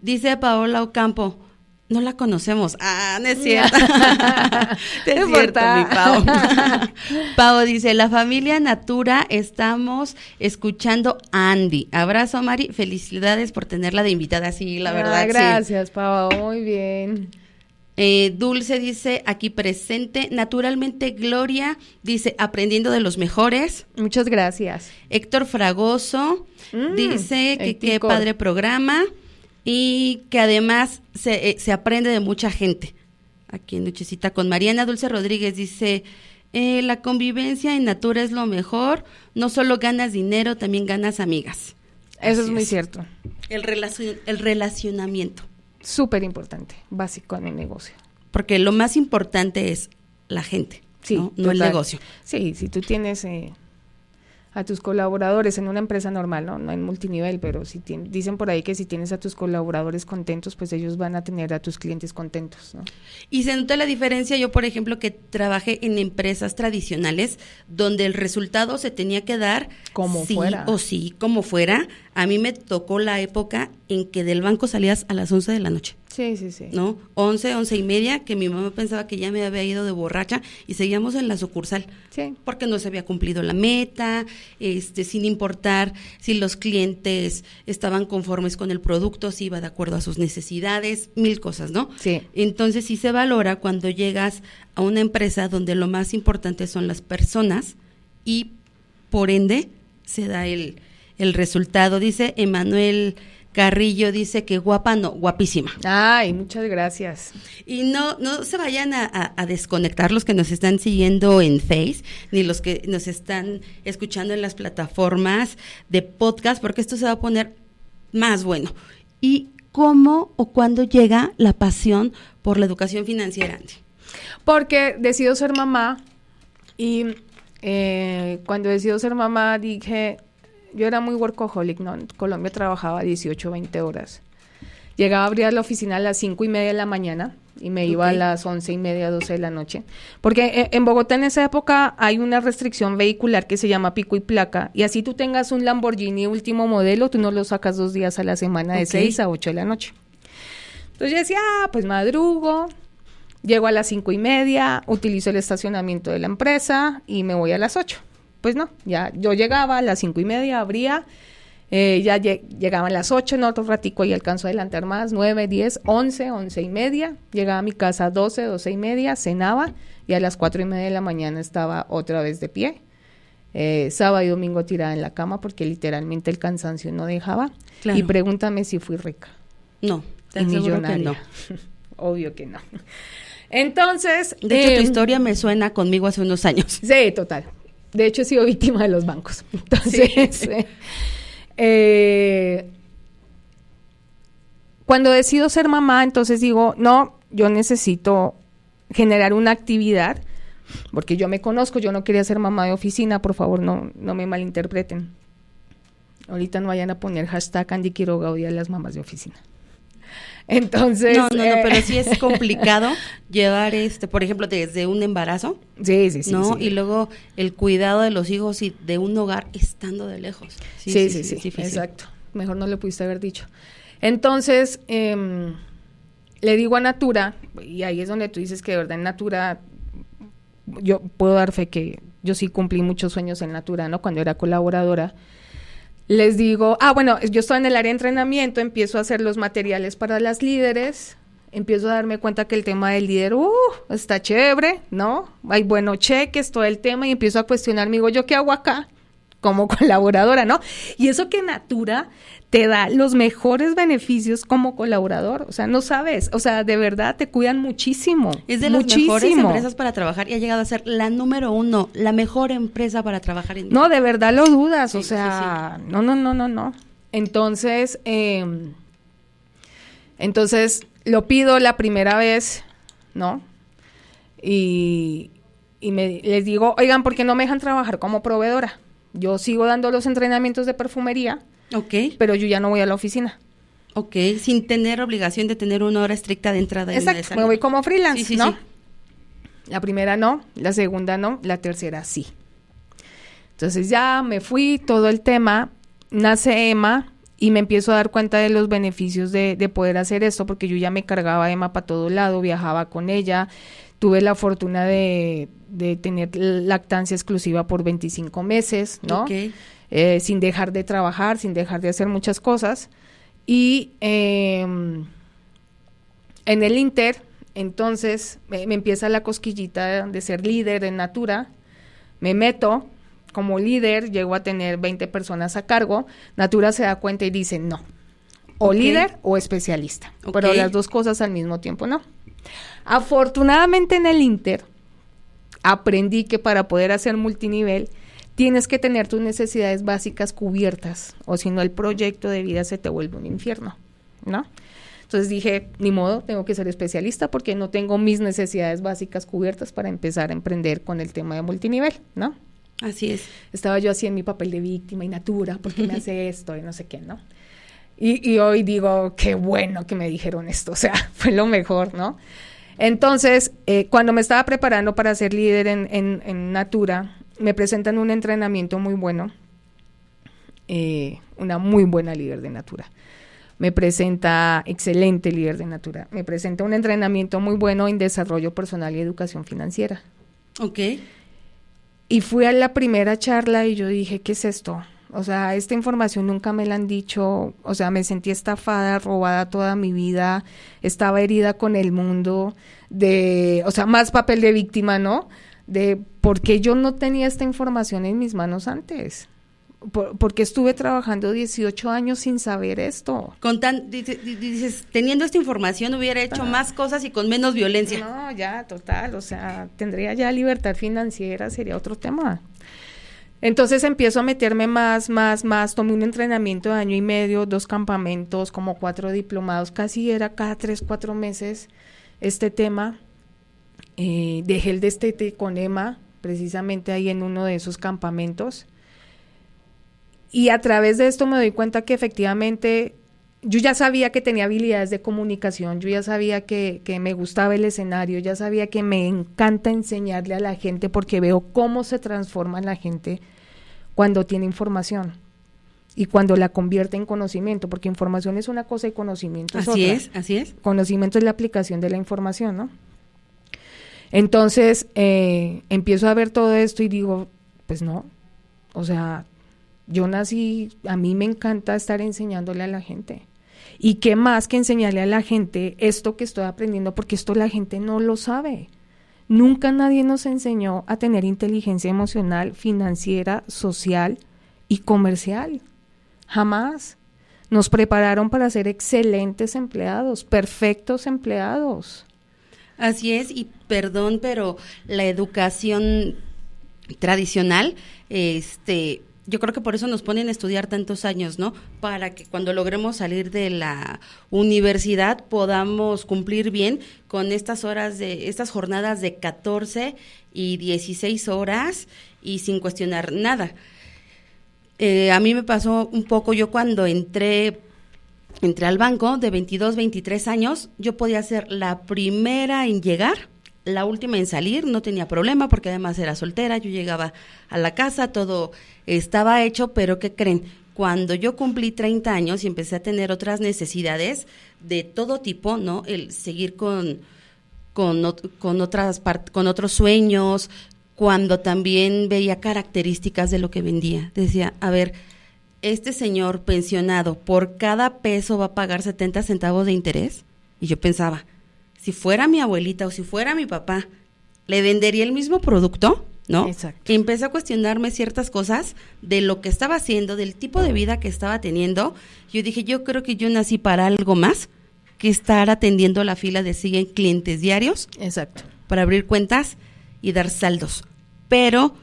Dice Paola Ocampo. No la conocemos. No es cierto. Es cierto, mi Pau. Pau dice, la familia Natura, estamos escuchando a Andy. Abrazo, Mari. Felicidades por tenerla de invitada. Sí, la verdad. Gracias, sí. Pau. Muy bien. Dulce dice, aquí presente. Naturalmente, Gloria dice, aprendiendo de los mejores. Muchas gracias. Héctor Fragoso dice que qué padre programa. Y que además se aprende de mucha gente. Aquí en Luchecita con Mariana. Dulce Rodríguez dice, la convivencia en Natura es lo mejor. No solo ganas dinero, también ganas amigas. Eso es muy cierto. El relacionamiento. Súper importante, básico en el negocio. Porque lo más importante es la gente, sí, no el negocio. Sí, si tú tienes a tus colaboradores en una empresa normal, no en multinivel, pero si dicen por ahí que si tienes a tus colaboradores contentos, pues ellos van a tener a tus clientes contentos, ¿no? Y se nota la diferencia. Yo, por ejemplo, que trabajé en empresas tradicionales donde el resultado se tenía que dar como fuera. A mí me tocó la época en que del banco salías a las 11 de la noche. Sí. ¿No? 11:30, que mi mamá pensaba que ya me había ido de borracha y seguíamos en la sucursal. Sí. Porque no se había cumplido la meta, sin importar si los clientes estaban conformes con el producto, si iba de acuerdo a sus necesidades, 1000 cosas, ¿no? Sí. Entonces sí se valora cuando llegas a una empresa donde lo más importante son las personas y por ende se da el resultado. Dice Emanuel Carrillo, dice que guapa, no, guapísima. Ay, muchas gracias. Y no se vayan a desconectar los que nos están siguiendo en Face, ni los que nos están escuchando en las plataformas de podcast, porque esto se va a poner más bueno. ¿Y cómo o cuándo llega la pasión por la educación financiera, Andy? Porque decido ser mamá y cuando decido ser mamá dije... Yo era muy workaholic, ¿no? En Colombia trabajaba 18, 20 horas. Llegaba a abrir la oficina a las 5:30 de la mañana y me iba a las 11:30, 12 de la noche. Porque en Bogotá en esa época hay una restricción vehicular que se llama pico y placa. Y así tú tengas un Lamborghini último modelo, tú no lo sacas 2 días a la semana de 6 a 8 de la noche. Entonces yo decía, pues madrugo, llego a las 5:30, utilizo el estacionamiento de la empresa y me voy a las 8. Pues no, ya yo llegaba a las 5:30, abría, ya llegaban las 8, no, otro ratico y alcanzo a adelantar más, 9, 10, 11, 11:30, llegaba a mi casa a 12, 12:30, cenaba y a las 4:30 de la mañana estaba otra vez de pie. Sábado y domingo tirada en la cama porque literalmente el cansancio no dejaba. Claro. Y pregúntame si fui rica. No, y millonaria. no. Obvio que no. Entonces... De hecho, tu historia me suena conmigo hace unos años. Sí, total. De hecho, he sido víctima de los bancos. Entonces, sí. Cuando decido ser mamá, entonces digo, no, yo necesito generar una actividad porque yo me conozco, yo no quería ser mamá de oficina, por favor, no me malinterpreten. Ahorita no vayan a poner hashtag Andy Quiroga odia a las mamás de oficina. Entonces... No, pero sí es complicado llevar, por ejemplo, desde un embarazo. Sí. ¿No? Y luego el cuidado de los hijos y de un hogar estando de lejos. Sí, exacto. Mejor no le pudiste haber dicho. Entonces, le digo a Natura, y ahí es donde tú dices que de verdad en Natura, yo puedo dar fe que yo sí cumplí muchos sueños en Natura, ¿no? Cuando era colaboradora. Les digo, bueno, yo estoy en el área de entrenamiento, empiezo a hacer los materiales para las líderes, empiezo a darme cuenta que el tema del líder, está chévere, ¿no? Hay buenos cheques, todo el tema, y empiezo a cuestionarme, digo, ¿yo qué hago acá? Como colaboradora, ¿no? Y eso que Natura te da los mejores beneficios como colaborador, o sea, no sabes, o sea, de verdad te cuidan muchísimo. Es de las mejores empresas para trabajar y ha llegado a ser la número 1, la mejor empresa para trabajar en... No, de verdad lo dudas, sí, o sea, sí. No. Entonces lo pido la primera vez, ¿no? Y les digo, oigan, ¿por qué no me dejan trabajar como proveedora? Yo sigo dando los entrenamientos de perfumería, pero yo ya no voy a la oficina. Sin tener obligación de tener una hora estricta de entrada. Exacto, me voy como freelance, ¿no? Sí. La primera no, la segunda no, la tercera sí. Entonces ya me fui, todo el tema, nace Emma y me empiezo a dar cuenta de los beneficios de poder hacer esto, porque yo ya me cargaba a Emma para todo lado, viajaba con ella, tuve la fortuna de tener lactancia exclusiva por 25 meses, ¿no? Sin dejar de trabajar, sin dejar de hacer muchas cosas. Y en el Inter, entonces, me empieza la cosquillita de ser líder en Natura, me meto como líder, llego a tener 20 personas a cargo, Natura se da cuenta y dice, no, o líder o especialista, pero las dos cosas al mismo tiempo, ¿no? Afortunadamente en el Inter, aprendí que para poder hacer multinivel, tienes que tener tus necesidades básicas cubiertas, o si no el proyecto de vida se te vuelve un infierno, ¿no? Entonces dije, ni modo, tengo que ser especialista porque no tengo mis necesidades básicas cubiertas para empezar a emprender con el tema de multinivel, ¿no? Así es. Estaba yo así en mi papel de víctima y Natura, ¿por qué me hace esto? Y no sé qué, ¿no? Y hoy digo, qué bueno que me dijeron esto, o sea, fue lo mejor, ¿no? Entonces, cuando me estaba preparando para ser líder en Natura, me presentan un entrenamiento muy bueno, una muy buena líder de Natura. Me presenta, excelente líder de Natura, me presenta un entrenamiento muy bueno en desarrollo personal y educación financiera. Y fui a la primera charla y yo dije, ¿qué es esto? O sea, esta información nunca me la han dicho, o sea, me sentí estafada, robada toda mi vida, estaba herida con el mundo, o sea, más papel de víctima, ¿no? De por qué yo no tenía esta información en mis manos antes. Porque estuve trabajando 18 años sin saber esto. Dices, teniendo esta información hubiera hecho más cosas y con menos violencia. No, ya, total, o sea, tendría ya libertad financiera, sería otro tema. Entonces empiezo a meterme más, tomé un entrenamiento de 1 año y medio, 2 campamentos, como 4 diplomados, casi era cada 3, 4 meses este tema. Dejé el destete con Emma, precisamente ahí en uno de esos campamentos. Y a través de esto me doy cuenta que efectivamente yo ya sabía que tenía habilidades de comunicación, yo ya sabía que me gustaba el escenario, ya sabía que me encanta enseñarle a la gente porque veo cómo se transforma la gente cuando tiene información y cuando la convierte en conocimiento, porque información es una cosa y conocimiento es otra. Así es. Conocimiento es la aplicación de la información, ¿no? Entonces, empiezo a ver todo esto y digo, pues no, o sea, yo nací, a mí me encanta estar enseñándole a la gente. Y qué más que enseñarle a la gente esto que estoy aprendiendo, porque esto la gente no lo sabe. Nunca nadie nos enseñó a tener inteligencia emocional, financiera, social y comercial. Jamás. Nos prepararon para ser excelentes empleados, perfectos empleados. Así es, y perdón, pero la educación tradicional, yo creo que por eso nos ponen a estudiar tantos años, ¿no? Para que cuando logremos salir de la universidad podamos cumplir bien con estas jornadas de 14 y 16 horas y sin cuestionar nada. A mí me pasó un poco, yo cuando entré al banco de 22, 23 años, yo podía ser la primera en llegar, la última en salir, no tenía problema porque además era soltera, yo llegaba a la casa, todo estaba hecho, pero ¿qué creen? Cuando yo cumplí 30 años y empecé a tener otras necesidades de todo tipo, ¿no? El seguir con otros sueños, cuando también veía características de lo que vendía. Decía, a ver, este señor pensionado por cada peso va a pagar 70 centavos de interés. Y yo pensaba, si fuera mi abuelita o si fuera mi papá, ¿le vendería el mismo producto? ¿No? Exacto. Y empecé a cuestionarme ciertas cosas de lo que estaba haciendo, del tipo de vida que estaba teniendo. Yo dije, yo creo que yo nací para algo más que estar atendiendo la fila de 100 clientes diarios. Exacto. Para abrir cuentas y dar saldos. Pero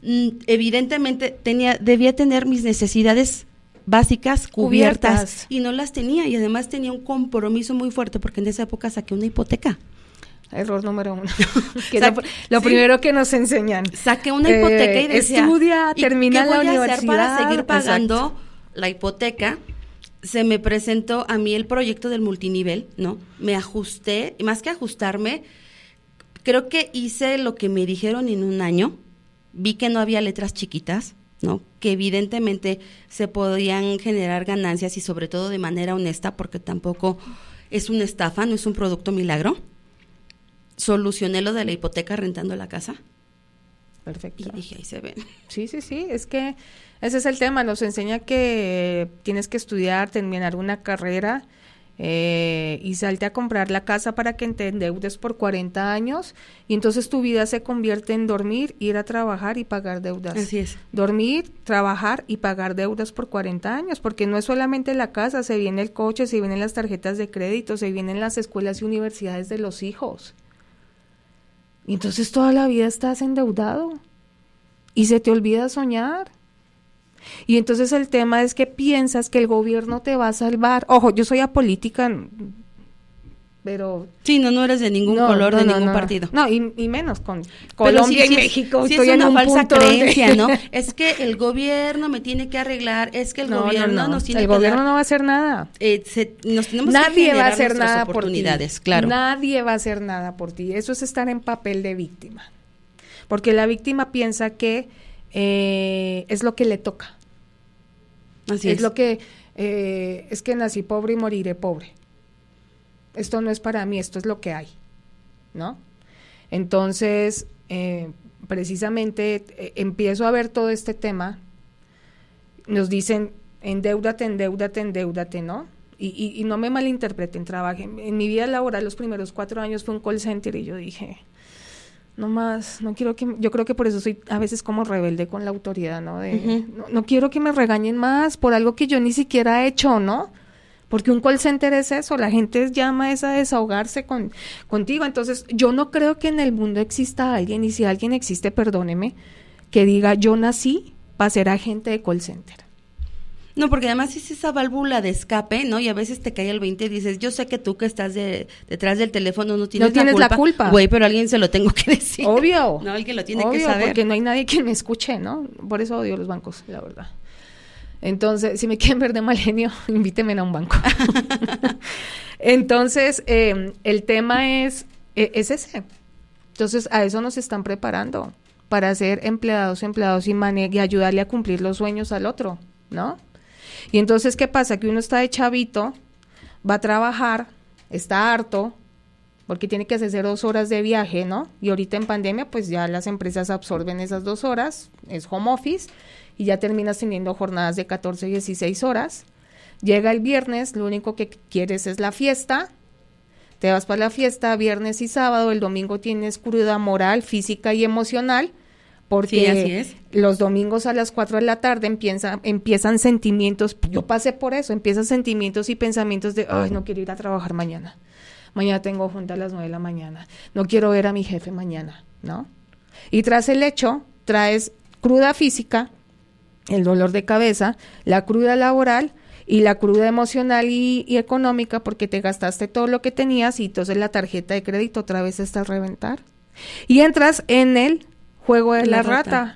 evidentemente debía tener mis necesidades básicas cubiertas y no las tenía, y además tenía un compromiso muy fuerte porque en esa época saqué una hipoteca. Error número 1. Que lo primero que nos enseñan. Saqué una hipoteca y decía, estudia, termina la universidad. ¿Qué voy a hacer para seguir pagando la hipoteca? Se me presentó a mí el proyecto del multinivel, ¿no? Me ajusté, y más que ajustarme, creo que hice lo que me dijeron en un año. Vi que no había letras chiquitas, ¿no? Que evidentemente se podían generar ganancias y sobre todo de manera honesta, porque tampoco es una estafa, no es un producto milagro. Solucioné lo de la hipoteca rentando la casa. Perfecto. Y dije, ahí se ven. Sí, es que ese es el tema, nos enseña que tienes que estudiar, terminar una carrera y salte a comprar la casa para que te endeudes por 40 años y entonces tu vida se convierte en dormir, ir a trabajar y pagar deudas. Así es. Dormir, trabajar y pagar deudas por 40 años, porque no es solamente la casa, se viene el coche, se vienen las tarjetas de crédito, se vienen las escuelas y universidades de los hijos. Y entonces toda la vida estás endeudado y se te olvida soñar. Y entonces el tema es que piensas que el gobierno te va a salvar. Ojo, yo soy apolítica, pero... Sí, no eres de ningún color, de ningún partido. No, y menos con Colombia y México. Sí, estoy es una falsa creencia, ¿no? Es que el gobierno me tiene que arreglar, es que el gobierno nos tiene que dar... El gobierno no va a hacer nada. Nos tenemos Nadie que va a hacer nada oportunidades, por ti. Claro. Nadie va a hacer nada por ti. Eso es estar en papel de víctima. Porque la víctima piensa que es lo que le toca. Así es. Lo que, es que nací pobre y moriré pobre. Esto no es para mí, esto es lo que hay, ¿no? Entonces, precisamente empiezo a ver todo este tema, nos dicen, endeúdate, ¿no? Y no me malinterpreten, trabajé. En mi vida laboral los primeros 4 años fue un call center y yo dije... No más, no quiero que, yo creo que por eso soy a veces como rebelde con la autoridad, ¿no? No quiero que me regañen más por algo que yo ni siquiera he hecho, ¿no? Porque un call center es eso, la gente llama a desahogarse contigo, entonces yo no creo que en el mundo exista alguien, y si alguien existe, perdóneme, que diga yo nací para ser agente de call center. No, porque además es esa válvula de escape, ¿no? Y a veces te cae el 20 y dices, yo sé que tú que estás detrás del teléfono no tienes la culpa. Güey, pero alguien se lo tengo que decir. Obvio. No, alguien lo tiene que saber. Porque no hay nadie que me escuche, ¿no? Por eso odio los bancos, la verdad. Entonces, si me quieren ver de mal genio, invítenme a un banco. Entonces, el tema es ese. Entonces, a eso nos están preparando, para ser empleados y ayudarle a cumplir los sueños al otro, ¿no? Y entonces, ¿qué pasa? Que uno está de chavito, va a trabajar, está harto, porque tiene que hacerse 2 horas de viaje, ¿no? Y ahorita en pandemia, pues ya las empresas absorben esas 2 horas, es home office, y ya terminas teniendo jornadas de 14, 16 horas. Llega el viernes, lo único que quieres es la fiesta, te vas para la fiesta viernes y sábado, el domingo tienes cruda moral, física y emocional, porque sí, así es. Los domingos a las 4 de la tarde empiezan sentimientos, yo pasé por eso, empiezan sentimientos y pensamientos de, ay, no quiero ir a trabajar mañana tengo junta a las 9 de la mañana, no quiero ver a mi jefe mañana, ¿no? Y tras el hecho, traes cruda física, el dolor de cabeza, la cruda laboral y la cruda emocional y económica porque te gastaste todo lo que tenías y entonces la tarjeta de crédito otra vez está a reventar. Y entras en el juego de la rata,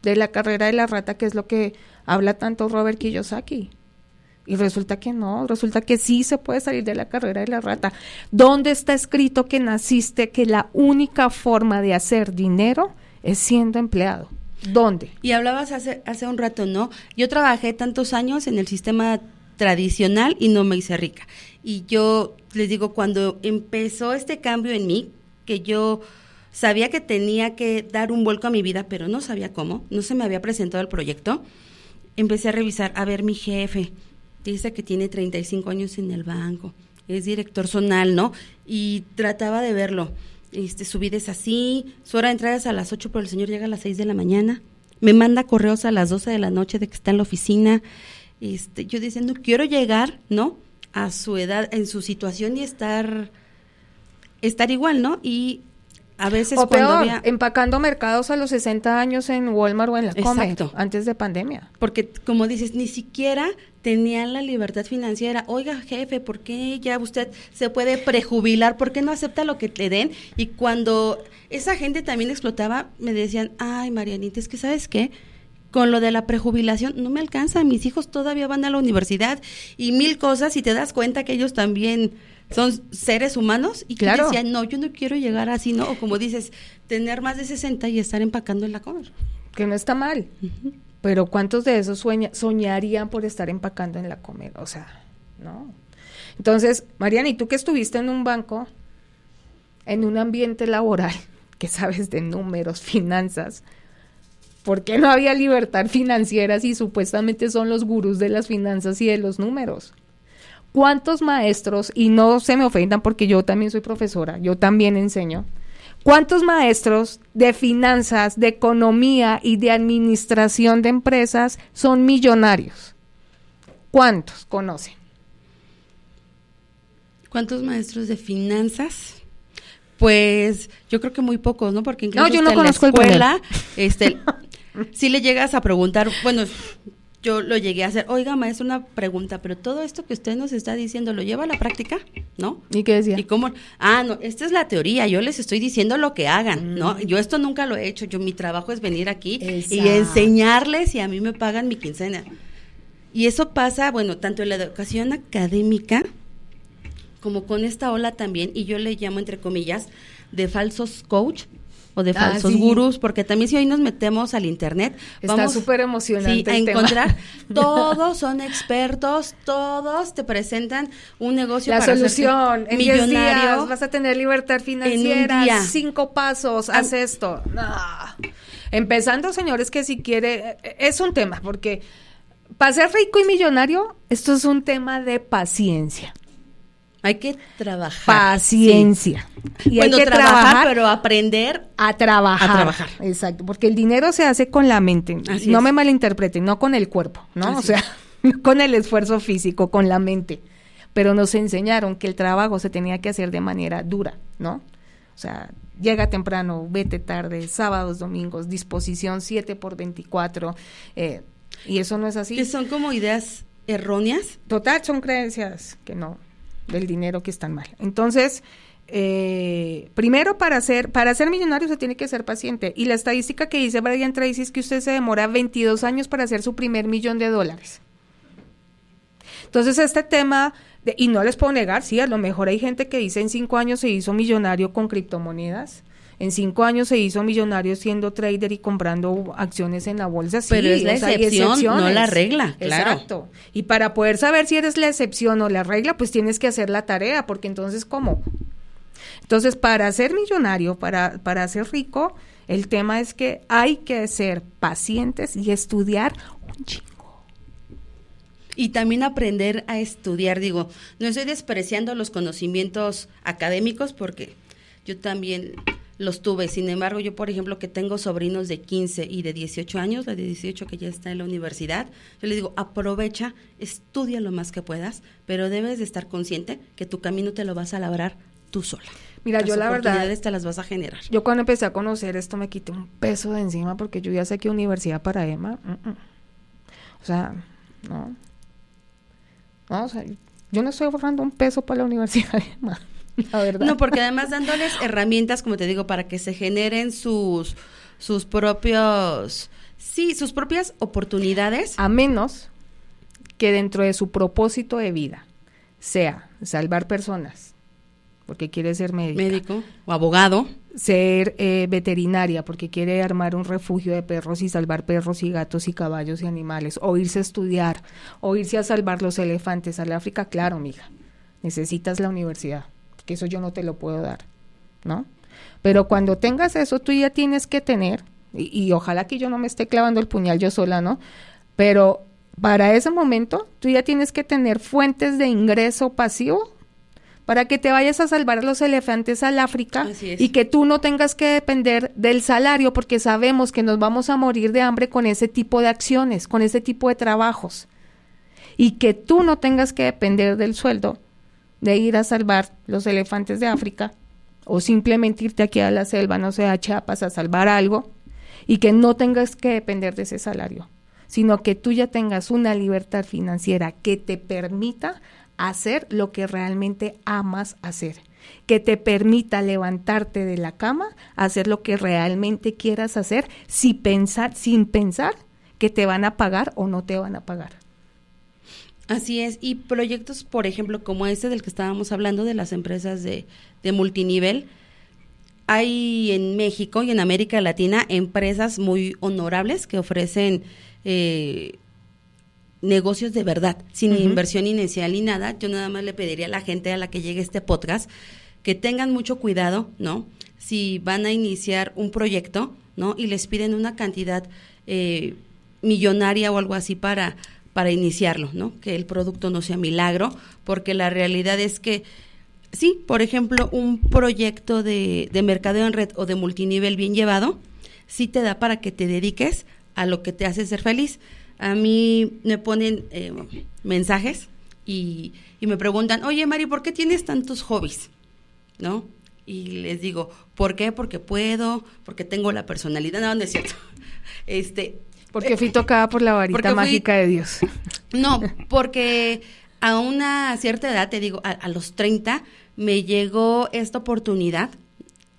de la carrera de la rata, que es lo que habla tanto Robert Kiyosaki. Y resulta que no, resulta que sí se puede salir de la carrera de la rata. ¿Dónde está escrito que naciste, que la única forma de hacer dinero es siendo empleado? ¿Dónde? Y hablabas hace un rato, ¿no? Yo trabajé tantos años en el sistema tradicional y no me hice rica. Y yo les digo, cuando empezó este cambio en mí, que yo sabía que tenía que dar un vuelco a mi vida, pero no sabía cómo, no se me había presentado el proyecto, empecé a revisar, a ver, mi jefe dice que tiene 35 años en el banco, es director zonal, ¿no? Y trataba de verlo. Su vida es así, su hora de entrada es a las 8, pero el señor llega a las 6 de la mañana, me manda correos a las 12 de la noche de que está en la oficina, yo diciendo, quiero llegar, ¿no?, a su edad, en su situación y estar igual, ¿no? Y a veces o cuando peor, empacando mercados a los 60 años en Walmart o en la Comer, antes de pandemia. Porque, como dices, ni siquiera tenían la libertad financiera. Oiga, jefe, ¿por qué ya usted se puede prejubilar? ¿Por qué no acepta lo que le den? Y cuando esa gente también explotaba, me decían, ay, Marianita, es que ¿sabes qué? Con lo de la prejubilación no me alcanza, mis hijos todavía van a la universidad y 1000 cosas, y te das cuenta que ellos también son seres humanos, y claro. Decían, no, yo no quiero llegar así, ¿no? O como dices, tener más de 60 y estar empacando en la Comer. Que no está mal. Uh-huh. Pero ¿cuántos de esos soñarían por estar empacando en la Comer? O sea, no. Entonces, Mariana, ¿y tú que estuviste en un banco, en un ambiente laboral, que sabes de números, finanzas, por qué no había libertad financiera si supuestamente son los gurús de las finanzas y de los números? ¿Cuántos maestros, y no se me ofendan porque yo también soy profesora, yo también enseño, cuántos maestros de finanzas, de economía y de administración de empresas son millonarios? ¿Cuántos conocen? ¿Cuántos maestros de finanzas? Pues yo creo que muy pocos, ¿no? Porque incluso no, yo no conozco en la escuela, si le llegas a preguntar, bueno, yo lo llegué a hacer, oiga, maestro, una pregunta, pero todo esto que usted nos está diciendo, ¿lo lleva a la práctica? ¿No? ¿Y qué decía? ¿Y cómo? No, esta es la teoría, yo les estoy diciendo lo que hagan, ¿no? Yo esto nunca lo he hecho, mi trabajo es venir aquí y enseñarles, y a mí me pagan mi quincena. Y eso pasa, bueno, tanto en la educación académica como con esta ola también, y yo le llamo, entre comillas, de falsos coach, o de falsos gurús, porque también si hoy nos metemos al internet, está súper emocionante a encontrar, todos son expertos, todos te presentan un negocio para solución, en 10 días vas a tener libertad financiera, 5 pasos, haz esto. No. Empezando, señores, que si quiere, es un tema, porque para ser rico y millonario, esto es un tema de paciencia. Hay que trabajar. Paciencia. Sí. Y bueno, hay que trabajar, pero aprender a trabajar. A trabajar. Exacto, porque el dinero se hace con la mente. Así no es. Me malinterpreten, no con el cuerpo, ¿no? Así o sea, no con el esfuerzo físico, con la mente. Pero nos enseñaron que el trabajo se tenía que hacer de manera dura, ¿no? O sea, llega temprano, vete tarde, sábados, domingos, disposición 7x24, y eso no es así. Que son como ideas erróneas. Total, son creencias que no, del dinero, que están mal. Entonces, primero para ser millonario se tiene que ser paciente, y la estadística que dice Brian Tracy es que usted se demora 22 años para hacer su primer $1,000,000. Entonces este tema, y no les puedo negar, sí, a lo mejor hay gente que dice en 5 años se hizo millonario con criptomonedas, en 5 años se hizo millonario siendo trader y comprando acciones en la bolsa. Sí, pero es la excepción, no la regla, claro. Exacto. Y para poder saber si eres la excepción o la regla, pues tienes que hacer la tarea, porque entonces, ¿cómo? Entonces, para ser millonario, para ser rico, el tema es que hay que ser pacientes y estudiar un chingo. Y también aprender a estudiar, digo, no estoy despreciando los conocimientos académicos, porque yo también los tuve. Sin embargo, yo, por ejemplo, que tengo sobrinos de 15 y de 18 años, la de 18 que ya está en la universidad, yo les digo, aprovecha, estudia lo más que puedas, pero debes de estar consciente que tu camino te lo vas a labrar tú sola. Mira, yo la verdad, oportunidades te las vas a generar. Yo cuando empecé a conocer esto me quité un peso de encima, porque yo ya sé que universidad para Emma, O sea, no, o sea, yo no estoy ahorrando un peso para la universidad, la verdad. No, porque además dándoles herramientas, como te digo, para que se generen sus propias oportunidades. A menos que dentro de su propósito de vida sea salvar personas, porque quiere ser médico o abogado, ser veterinaria, porque quiere armar un refugio de perros y salvar perros y gatos y caballos y animales, o irse a estudiar, o irse a salvar los elefantes al África, claro, mija, necesitas la universidad, porque eso yo no te lo puedo dar, ¿no? Pero cuando tengas eso, tú ya tienes que tener, y ojalá que yo no me esté clavando el puñal yo sola, ¿no? Pero para ese momento, tú ya tienes que tener fuentes de ingreso pasivo para que te vayas a salvar a los elefantes al África y que tú no tengas que depender del salario, porque sabemos que nos vamos a morir de hambre con ese tipo de acciones, con ese tipo de trabajos. Y que tú no tengas que depender del sueldo de ir a salvar los elefantes de África o simplemente irte aquí a la selva, no sé, a Chiapas a salvar algo, y que no tengas que depender de ese salario, sino que tú ya tengas una libertad financiera que te permita hacer lo que realmente amas hacer, que te permita levantarte de la cama, hacer lo que realmente quieras hacer, sin pensar que te van a pagar o no te van a pagar. Así es, y proyectos, por ejemplo, como este del que estábamos hablando, de las empresas de multinivel, hay en México y en América Latina empresas muy honorables que ofrecen negocios de verdad, sin inversión inicial ni nada. Yo nada más le pediría a la gente a la que llegue este podcast que tengan mucho cuidado, ¿no? Si van a iniciar un proyecto, ¿no? Y les piden una cantidad millonaria o algo así para iniciarlo, ¿no? Que el producto no sea milagro, porque la realidad es que sí, por ejemplo, un proyecto de mercadeo en red o de multinivel bien llevado, sí te da para que te dediques a lo que te hace ser feliz. A mí me ponen mensajes y me preguntan, oye, Mari, ¿por qué tienes tantos hobbies? ¿No? Y les digo, ¿por qué? Porque puedo, porque tengo la personalidad. No, no es cierto. Porque fui tocada por la varita mágica de Dios. No, porque a una cierta edad, te digo, a los 30, me llegó esta oportunidad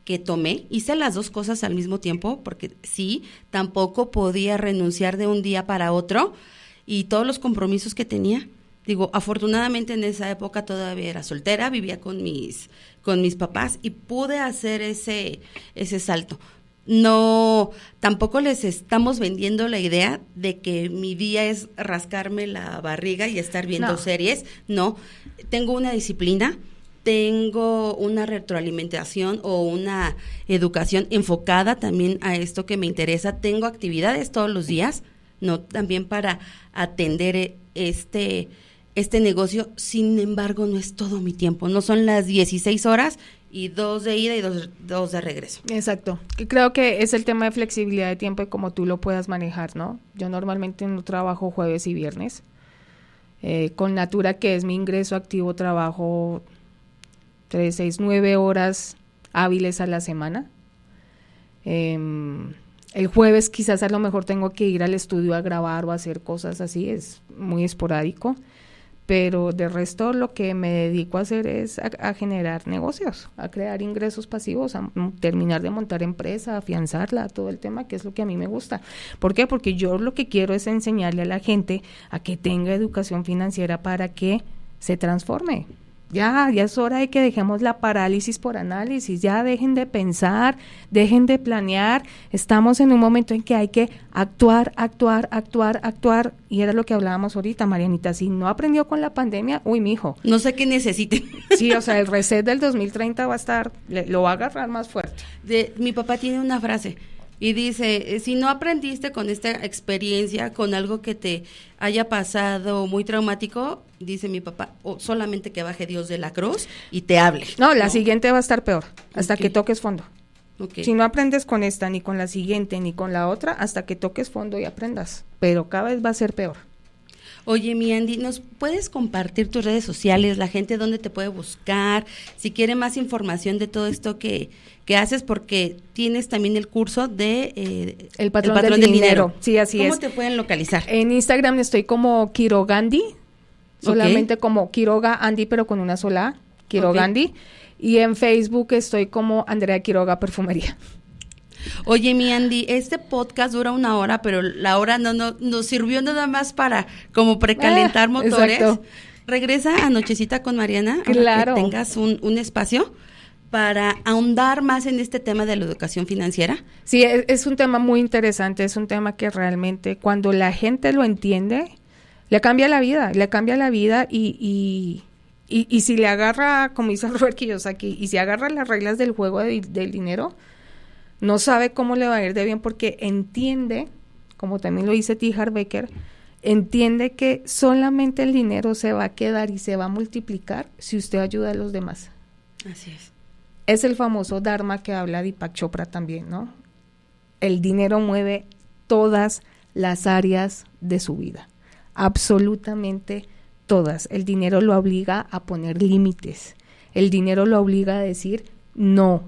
que tomé, hice las dos cosas al mismo tiempo, porque sí, tampoco podía renunciar de un día para otro, y todos los compromisos que tenía. Digo, afortunadamente en esa época todavía era soltera, vivía con mis papás y pude hacer ese salto. No, tampoco les estamos vendiendo la idea de que mi día es rascarme la barriga y estar viendo series. No, tengo una disciplina, tengo una retroalimentación o una educación enfocada también a esto que me interesa. Tengo actividades todos los días, no, también para atender este negocio. Sin embargo, no es todo mi tiempo, no son las 16 horas y 2 de ida y dos de regreso. Exacto. Creo que es el tema de flexibilidad de tiempo y cómo tú lo puedas manejar, ¿no? Yo normalmente no trabajo jueves y viernes. Con Natura, que es mi ingreso activo, trabajo 3, 6, 9 horas hábiles a la semana. El jueves quizás a lo mejor tengo que ir al estudio a grabar o a hacer cosas así, es muy esporádico. Pero de resto lo que me dedico a hacer es a generar negocios, a crear ingresos pasivos, a terminar de montar empresa, a afianzarla, todo el tema, que es lo que a mí me gusta. ¿Por qué? Porque yo lo que quiero es enseñarle a la gente a que tenga educación financiera para que se transforme. Ya es hora de que dejemos la parálisis por análisis, ya dejen de pensar, dejen de planear. Estamos en un momento en que hay que actuar, y era lo que hablábamos ahorita, Marianita. Si no aprendió con la pandemia, mijo. No sé qué necesiten. Sí, o sea, el reset del 2030 va a estar, lo va a agarrar más fuerte. Mi papá tiene una frase y dice, si no aprendiste con esta experiencia, con algo que te haya pasado muy traumático, dice mi papá, solamente que baje Dios de la cruz y te hable. No, la siguiente va a estar peor, hasta que toques fondo. Okay. Si no aprendes con esta, ni con la siguiente, ni con la otra, hasta que toques fondo y aprendas, pero cada vez va a ser peor. Oye, mi Andy, ¿nos puedes compartir tus redes sociales, la gente dónde te puede buscar, si quiere más información de todo esto que haces, porque tienes también el curso de El patrón del dinero. Sí, así es. ¿Cómo te pueden localizar? En Instagram estoy como Quirogandi, solamente como Quiroga Andy, pero con una sola A, Quirogandi. Y en Facebook estoy como Andrea Quiroga Perfumería. Oye, mi Andy, este podcast dura 1 hora, pero la hora no nos sirvió nada más para como precalentar motores. Exacto. Regresa a Nochecita con Mariana, claro, que tengas un espacio para ahondar más en este tema de la educación financiera. Sí, es un tema muy interesante, es un tema que realmente cuando la gente lo entiende, le cambia la vida y si le agarra, como dice Robert Kiyosaki, y si agarra las reglas del juego del dinero, no sabe cómo le va a ir de bien porque entiende, como también lo dice T. Harv Eker, entiende que solamente el dinero se va a quedar y se va a multiplicar si usted ayuda a los demás. Así es. Es el famoso Dharma que habla Deepak Chopra también, ¿no? El dinero mueve todas las áreas de su vida, absolutamente todas. El dinero lo obliga a poner límites, el dinero lo obliga a decir no.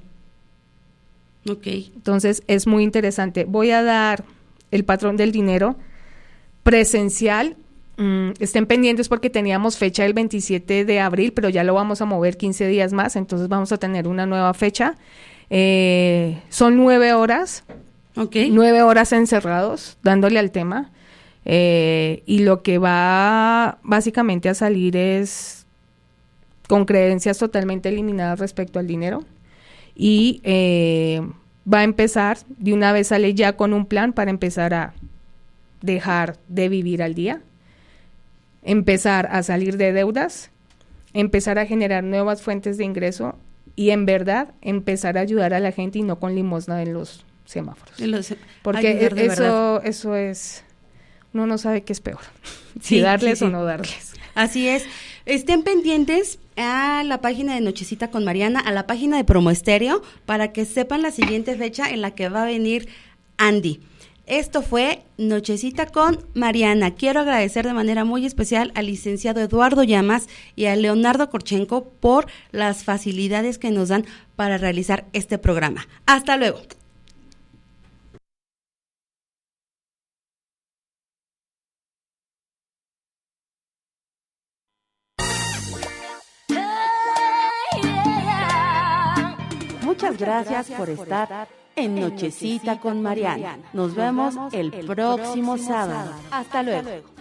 Ok. Entonces es muy interesante. Voy a dar el patrón del dinero presencial. Estén pendientes porque teníamos fecha el 27 de abril, pero ya lo vamos a mover 15 días más, entonces vamos a tener una nueva fecha. Son 9 horas. Ok. 9 horas encerrados, dándole al tema. Y lo que va básicamente a salir es con creencias totalmente eliminadas respecto al dinero. Y va a empezar, de una vez sale ya con un plan para empezar a dejar de vivir al día, empezar a salir de deudas, empezar a generar nuevas fuentes de ingreso y en verdad empezar a ayudar a la gente y no con limosna en los semáforos. Porque eso es, uno no sabe qué es peor, si darles o no darles. Así es. Estén pendientes a la página de Nochecita con Mariana, a la página de Promo Estéreo, para que sepan la siguiente fecha en la que va a venir Andy. Esto fue Nochecita con Mariana. Quiero agradecer de manera muy especial al licenciado Eduardo Llamas y a Leonardo Korchenko por las facilidades que nos dan para realizar este programa. Hasta luego. Muchas gracias por estar en Nochecita con Mariana. Nos vemos el próximo sábado. Hasta luego.